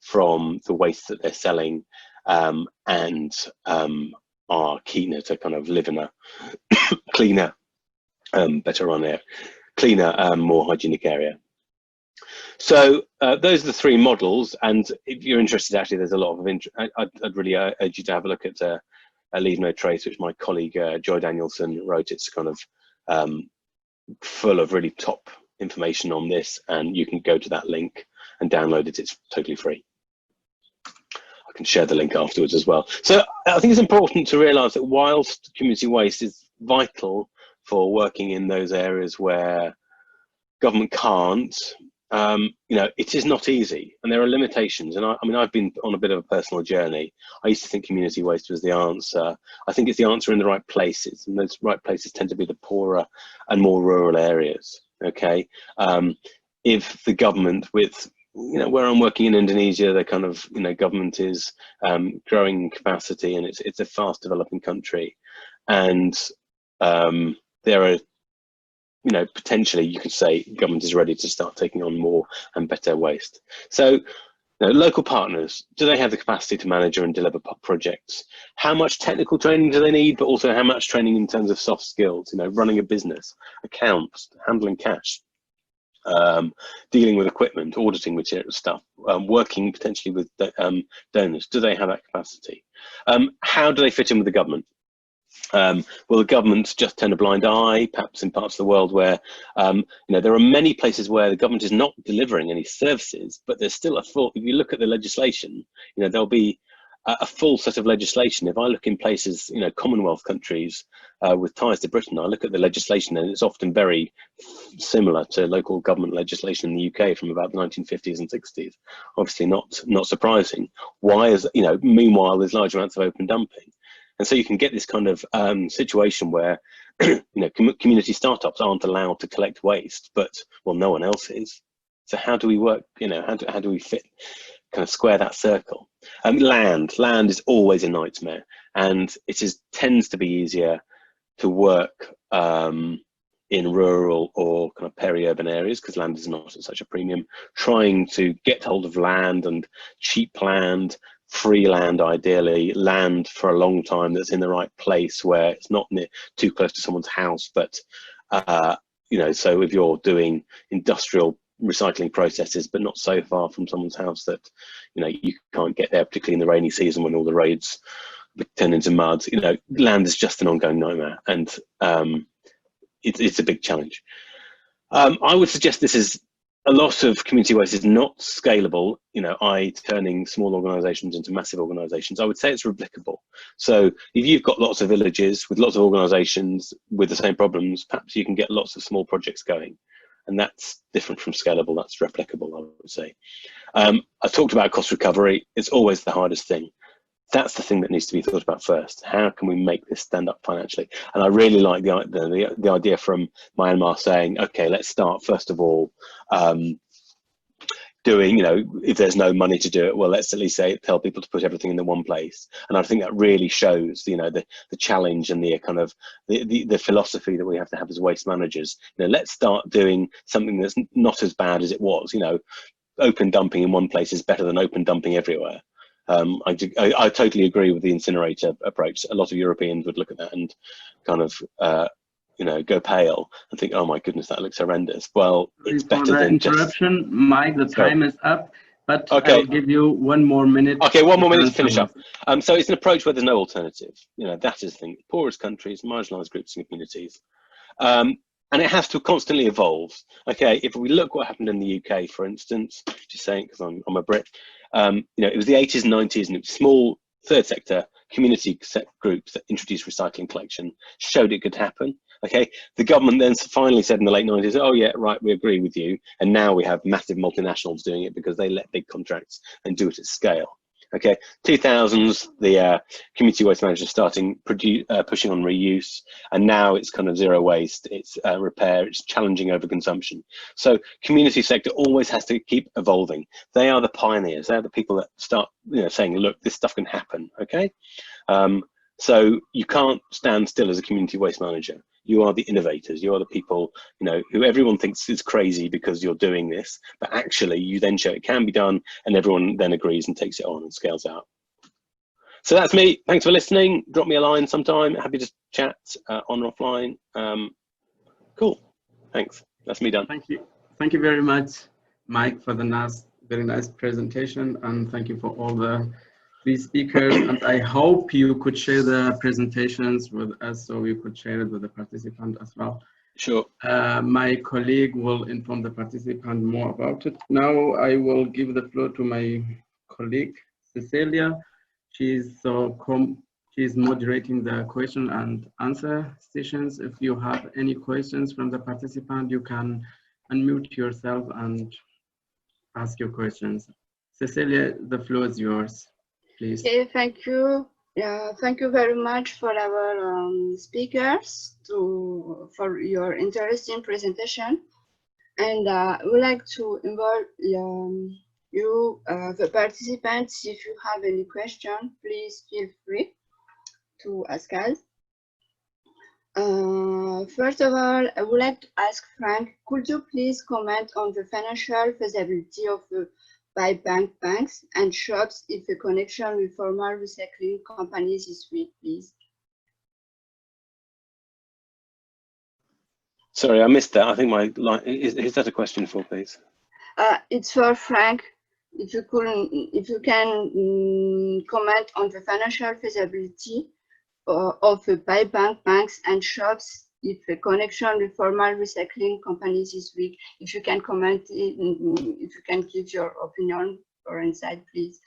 from the waste that they're selling, and are keener to kind of live in a cleaner, better run area, cleaner, more hygienic area. So those are the three models, and if you're interested, actually, there's a lot of interest. I'd really urge you to have a look at Leave No Trace, which my colleague Joy Danielson wrote. It's kind of full of really top information on this, and you can go to that link and download it. It's totally free. I can share the link afterwards as well. So I think it's important to realise that whilst community waste is vital for working in those areas where government can't, you know, it is not easy, and there are limitations. And I mean, I've been on a bit of a personal journey. I used to think community waste was the answer. I think it's the answer in the right places, and those right places tend to be the poorer and more rural areas. Okay, if the government, with, you know, where I'm working in Indonesia, the kind of, you know, government is growing capacity, and it's a fast developing country, and there are, you know, potentially you could say government is ready to start taking on more and better waste. So, you know, local partners, do they have the capacity to manage and deliver projects? How much technical training do they need, but also how much training in terms of soft skills, you know, running a business, accounts, handling cash, dealing with equipment, auditing material stuff, working potentially with donors? Do they have that capacity? How do they fit in with the government? Will the government just turn a blind eye, perhaps in parts of the world where, you know, there are many places where the government is not delivering any services, but there's still a thought. If you look at the legislation, you know, there'll be a full set of legislation. If I look in places, you know, Commonwealth countries with ties to Britain, I look at the legislation and it's often very similar to local government legislation in the UK from about the 1950s and 60s. Obviously not surprising. Why is, you know, meanwhile there's large amounts of open dumping. And so you can get this kind of situation where, you know, community startups aren't allowed to collect waste, but, well, no one else is. So how do we work, you know, how do we kind of square that circle? Land is always a nightmare, and it tends to be easier to work in rural or kind of peri-urban areas because land is not at such a premium. Trying to get hold of land and cheap land, free land ideally, land for a long time that's in the right place where it's not too close to someone's house, but you know, so if you're doing industrial recycling processes but not so far from someone's house that, you know, you can't get there, particularly in the rainy season when all the roads turn into mud, you know, land is just an ongoing nightmare, and it's a big challenge. I would suggest this is a lot of community waste is not scalable, you know, i.e. turning small organisations into massive organisations. I would say it's replicable. So if you've got lots of villages with lots of organisations with the same problems, perhaps you can get lots of small projects going. And that's different from scalable, that's replicable, I would say. I talked about cost recovery. It's always the hardest thing. That's the thing that needs to be thought about first. How can we make this stand up financially? And I really like the idea from Myanmar saying, okay, let's start first of all doing, you know, if there's no money to do it, well, let's at least tell people to put everything in the one place. And I think that really shows, you know, the challenge and the kind of the philosophy that we have to have as waste managers. You know, let's start doing something that's not as bad as it was. You know, open dumping in one place is better than open dumping everywhere. I totally agree with the incinerator approach. A lot of Europeans would look at that and kind of you know, go pale and think, oh my goodness, that looks horrendous. Well, it's better than interruption, just... Mike, the time is up, but okay. I'll give you 1 more minute. Okay, 1 more minute to finish up. So it's an approach where there's no alternative. You know, that is the thing. Poorest countries, marginalised groups and communities. And it has to constantly evolve. Okay, if we look what happened in the UK, for instance, just saying because I'm a Brit, you know, it was the 80s and 90s, and it was small third sector community groups that introduced recycling collection, showed it could happen. Okay, the government then finally said in the late 90s, oh yeah, right, we agree with you. And now we have massive multinationals doing it because they let big contracts and do it at scale. Okay, 2000s, the community waste managers starting pushing on reuse, and now it's kind of zero waste, it's repair, it's challenging overconsumption. So community sector always has to keep evolving. They are the pioneers, they're the people that start, you know, saying, look, this stuff can happen, okay? So you can't stand still as a community waste manager. You are the innovators. You are the people, you know, who everyone thinks is crazy because you're doing this, but actually you then show it can be done, and everyone then agrees and takes it on and scales out. So that's me. Thanks for listening. Drop me a line sometime. Happy to chat on or offline. Cool. Thanks. That's me done. Thank you. Thank you very much, Mike, for the very nice presentation, and thank you for all the 3 speakers. And I hope you could share the presentations with us so you could share it with the participant as well. Sure. My colleague will inform the participant more about it. Now I will give the floor to my colleague, Cecilia. She's moderating the question and answer sessions. If you have any questions from the participant, you can unmute yourself and ask your questions. Cecilia, the floor is yours, please. Okay, thank you. Thank you very much for our speakers for your interesting presentation. And I would like to invite you, the participants, if you have any question, please feel free to ask us. First of all, I would like to ask Frank, could you please comment on the financial feasibility of the buyback banks and shops if the connection with formal recycling companies is weak, please? Sorry, I missed that. I think my line, is that a question for, please? It's for Frank. If you can comment on the financial feasibility of the buyback banks and shops if the connection with formal recycling companies is weak. If you can comment, if you can give your opinion or insight, please.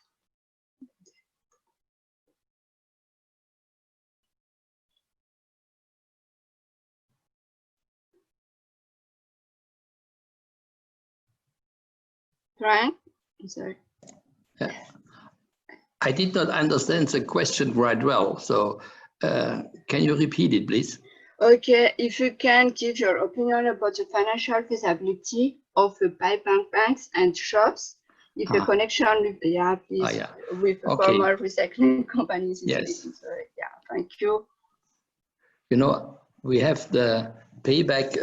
Frank, I'm sorry. I did not understand the question quite well. So can you repeat it, please? Okay, if you can give your opinion about the financial feasibility of the banks and shops, if a connection with please, with former recycling companies is missing. So yeah, thank you. You know, we have the payback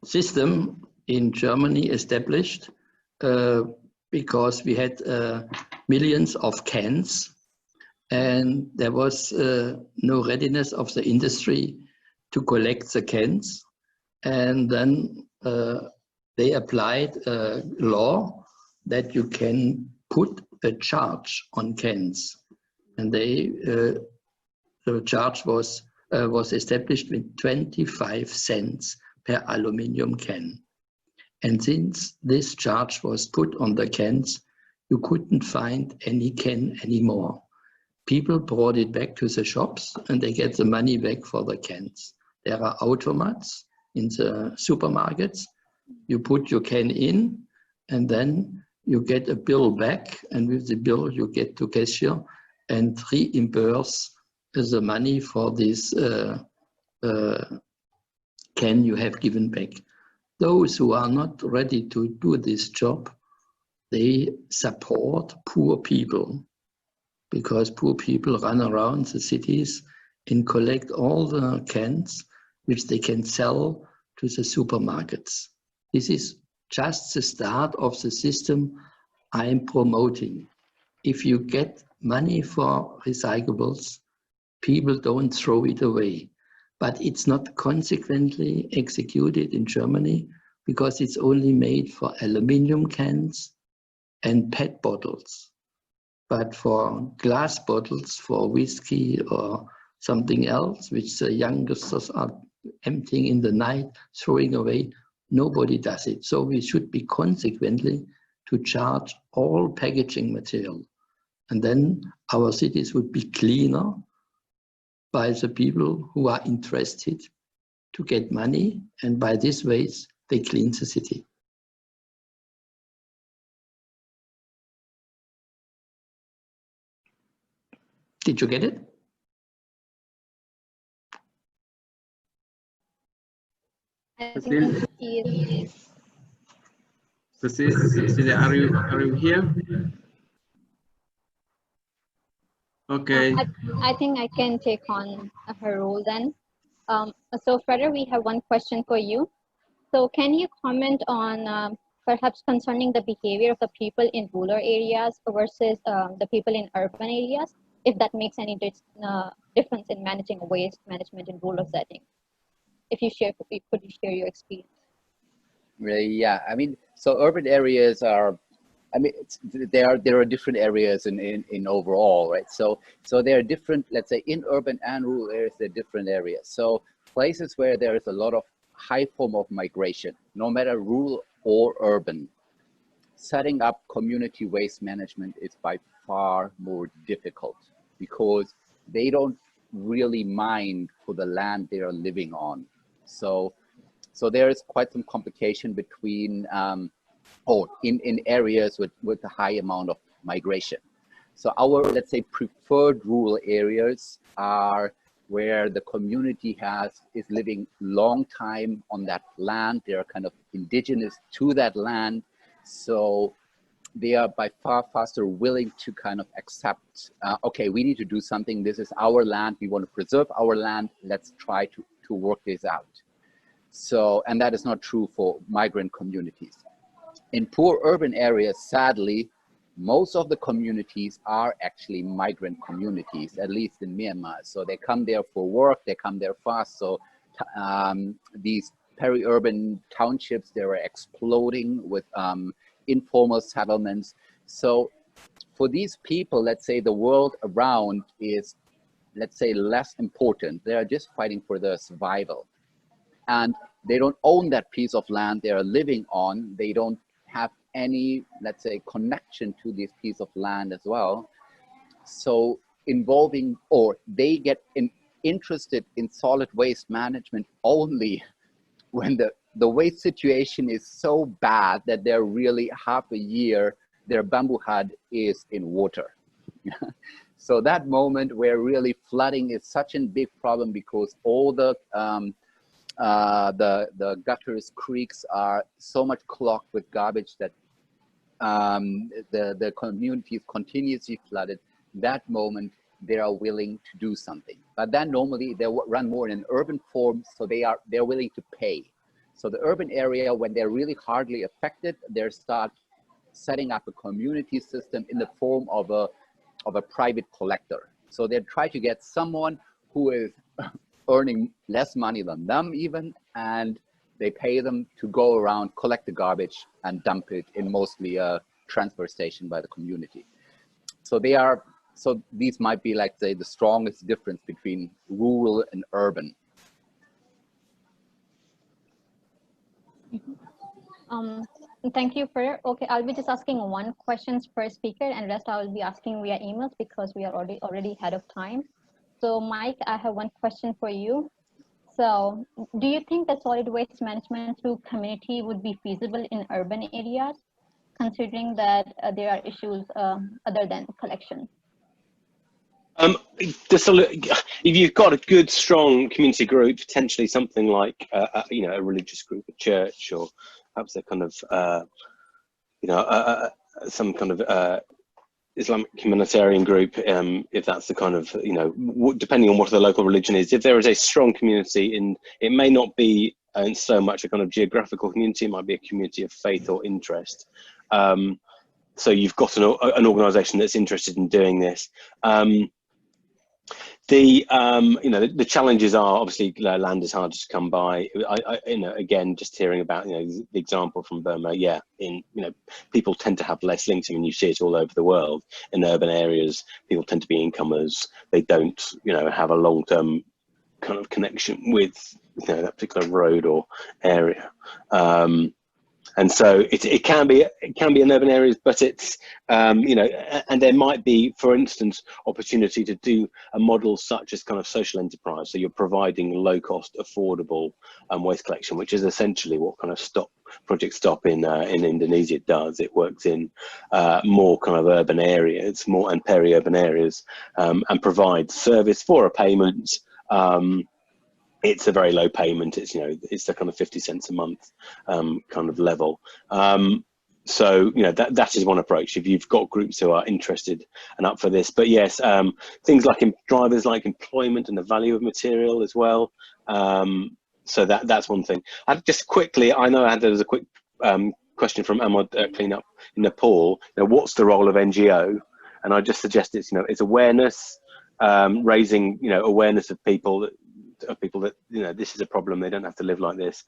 system in Germany established because we had millions of cans, and there was no readiness of the industry to collect the cans. And then they applied a law that you can put a charge on cans. And the charge was established with 25 cents per aluminium can. And since this charge was put on the cans, you couldn't find any can anymore. People brought it back to the shops and they get the money back for the cans. There are automats in the supermarkets. You put your can in and then you get a bill back, and with the bill you get to cashier and reimburse the money for this can you have given back. Those who are not ready to do this job, they support poor people, because poor people run around the cities and collect all the cans which they can sell to the supermarkets. This is just the start of the system I'm promoting. If you get money for recyclables, people don't throw it away. But it's not consequently executed in Germany because it's only made for aluminium cans and PET bottles. But for glass bottles, for whiskey or something else, which the youngsters are emptying in the night, throwing away, nobody does it. So we should be consequently to charge all packaging material. And then our cities would be cleaner by the people who are interested to get money, and by this ways they clean the city. Did you get it? Cecilia, are you here? Okay. I think I can take on her role then. So Freidor, we have one question for you. So can you comment on perhaps concerning the behavior of the people in rural areas versus the people in urban areas, if that makes any difference in managing waste management in rural setting? If you share, could you share your experience? Yeah, I mean, so urban areas are, I mean, there are different areas in overall, right? So there are different, let's say, in urban and rural areas, there are different areas. So places where there is a lot of high form of migration, no matter rural or urban, setting up community waste management is by far more difficult because they don't really mind for the land they are living on. So there is quite some complication between in areas with a high amount of migration. So our, let's say, preferred rural areas are where the community is living long time on that land. They are kind of indigenous to that land. So they are by far faster willing to kind of accept, okay, we need to do something. This is our land. We want to preserve our land. Let's try to work this out. So, and that is not true for migrant communities. In poor urban areas, sadly, most of the communities are actually migrant communities, at least in Myanmar. So they come there for work, they come there fast. So these peri-urban townships, they are exploding with informal settlements. So for these people, let's say the world around is, let's say, less important. They are just fighting for their survival. And they don't own that piece of land they are living on. They don't have any, let's say, connection to this piece of land as well. So involving, or they get interested in solid waste management only when the waste situation is so bad that they're really half a year, their bamboo hut is in water. So that moment where really flooding is such a big problem because all the gutters, creeks are so much clogged with garbage that the community is continuously flooded. That moment they are willing to do something, but then normally they run more in an urban form, so they're willing to pay. So the urban area, when they're really hardly affected, they start setting up a community system in the form of a private collector. So they try to get someone who is earning less money than them even, and they pay them to go around, collect the garbage and dump it in mostly a transfer station by the community. So these might be, like, say, the strongest difference between rural and urban. Thank you for, okay, I'll be just asking one question per speaker, and rest I will be asking via emails because we are already ahead of time. So Mike, I have one question for you. So do you think that solid waste management through community would be feasible in urban areas, considering that there are issues other than collection? If you've got a good, strong community group, potentially something like you know, a religious group, a church, or perhaps a kind of you know, some kind of Islamic humanitarian group, if that's the kind of, you know, depending on what the local religion is. If there is a strong community, it may not be so much a kind of geographical community, it might be a community of faith or interest. So you've got an organisation that's interested in doing this. You know, the challenges are obviously land is harder to come by. You know, again, just hearing about, you know, the example from Burma, yeah, you know, people tend to have less links. I mean, you see it all over the world. In urban areas, people tend to be incomers. They don't, you know, have a long-term kind of connection with, you know, that particular road or area. And so it can be in urban areas, but it's, you know, and there might be, for instance, opportunity to do a model such as kind of social enterprise. So you're providing low cost, affordable waste collection, which is essentially what kind of Project Stop in Indonesia does. It works in more kind of urban areas, more and peri-urban areas, and provides service for a payment. It's a very low payment. It's, you know, it's the kind of 50 cents a month kind of level. So, you know, that is one approach if you've got groups who are interested and up for this. But yes, things like drivers like employment and the value of material as well. So that's one thing. Just quickly, I know there was a quick question from Ahmad Cleanup in Nepal. You know, what's the role of NGO? And I just suggest it's, you know, it's awareness, raising, you know, awareness of people that, you know, this is a problem, they don't have to live like this.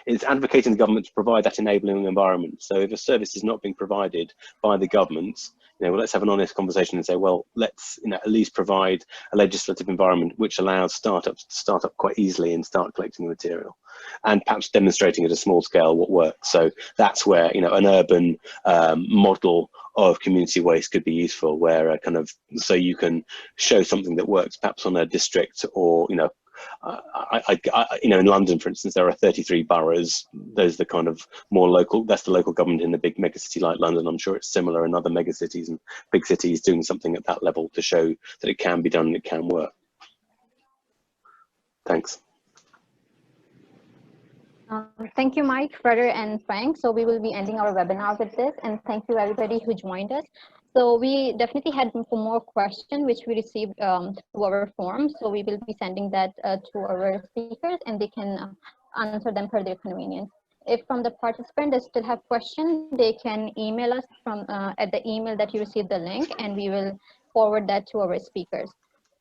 It's advocating the government to provide that enabling environment. So if a service is not being provided by the government, you know, well, let's have an honest conversation and say, well, let's, you know, at least provide a legislative environment which allows startups to start up quite easily and start collecting the material, and perhaps demonstrating at a small scale what works. So that's where, you know, an urban model of community waste could be useful, where so you can show something that works perhaps on a district, or, you know, you know, in London, for instance, there are 33 boroughs. Those are the kind of more local, that's the local government in a big megacity like London. I'm sure it's similar in other megacities and big cities, doing something at that level to show that it can be done and it can work. Thanks. Thank you, Mike, Freidor, and Frank. So we will be ending our webinar with this, and thank you everybody who joined us. So we definitely had more questions which we received through our form. So we will be sending that to our speakers, and they can answer them per their convenience. If from the participant they still have questions, they can email us from at the email that you received the link, and we will forward that to our speakers.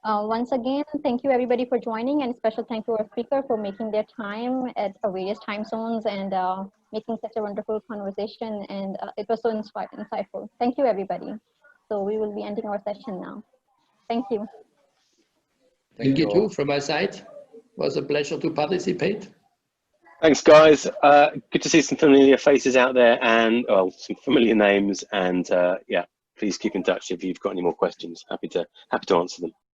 Once again, thank you everybody for joining, and special thank you to our speaker for making their time at various time zones and making such a wonderful conversation, and it was so insightful. Thank you everybody. So we will be ending our session now. Thank you. Thank you too from my side. It was a pleasure to participate. Thanks, guys. Good to see some familiar faces out there, and some familiar names, and yeah, please keep in touch if you've got any more questions. Happy to answer them.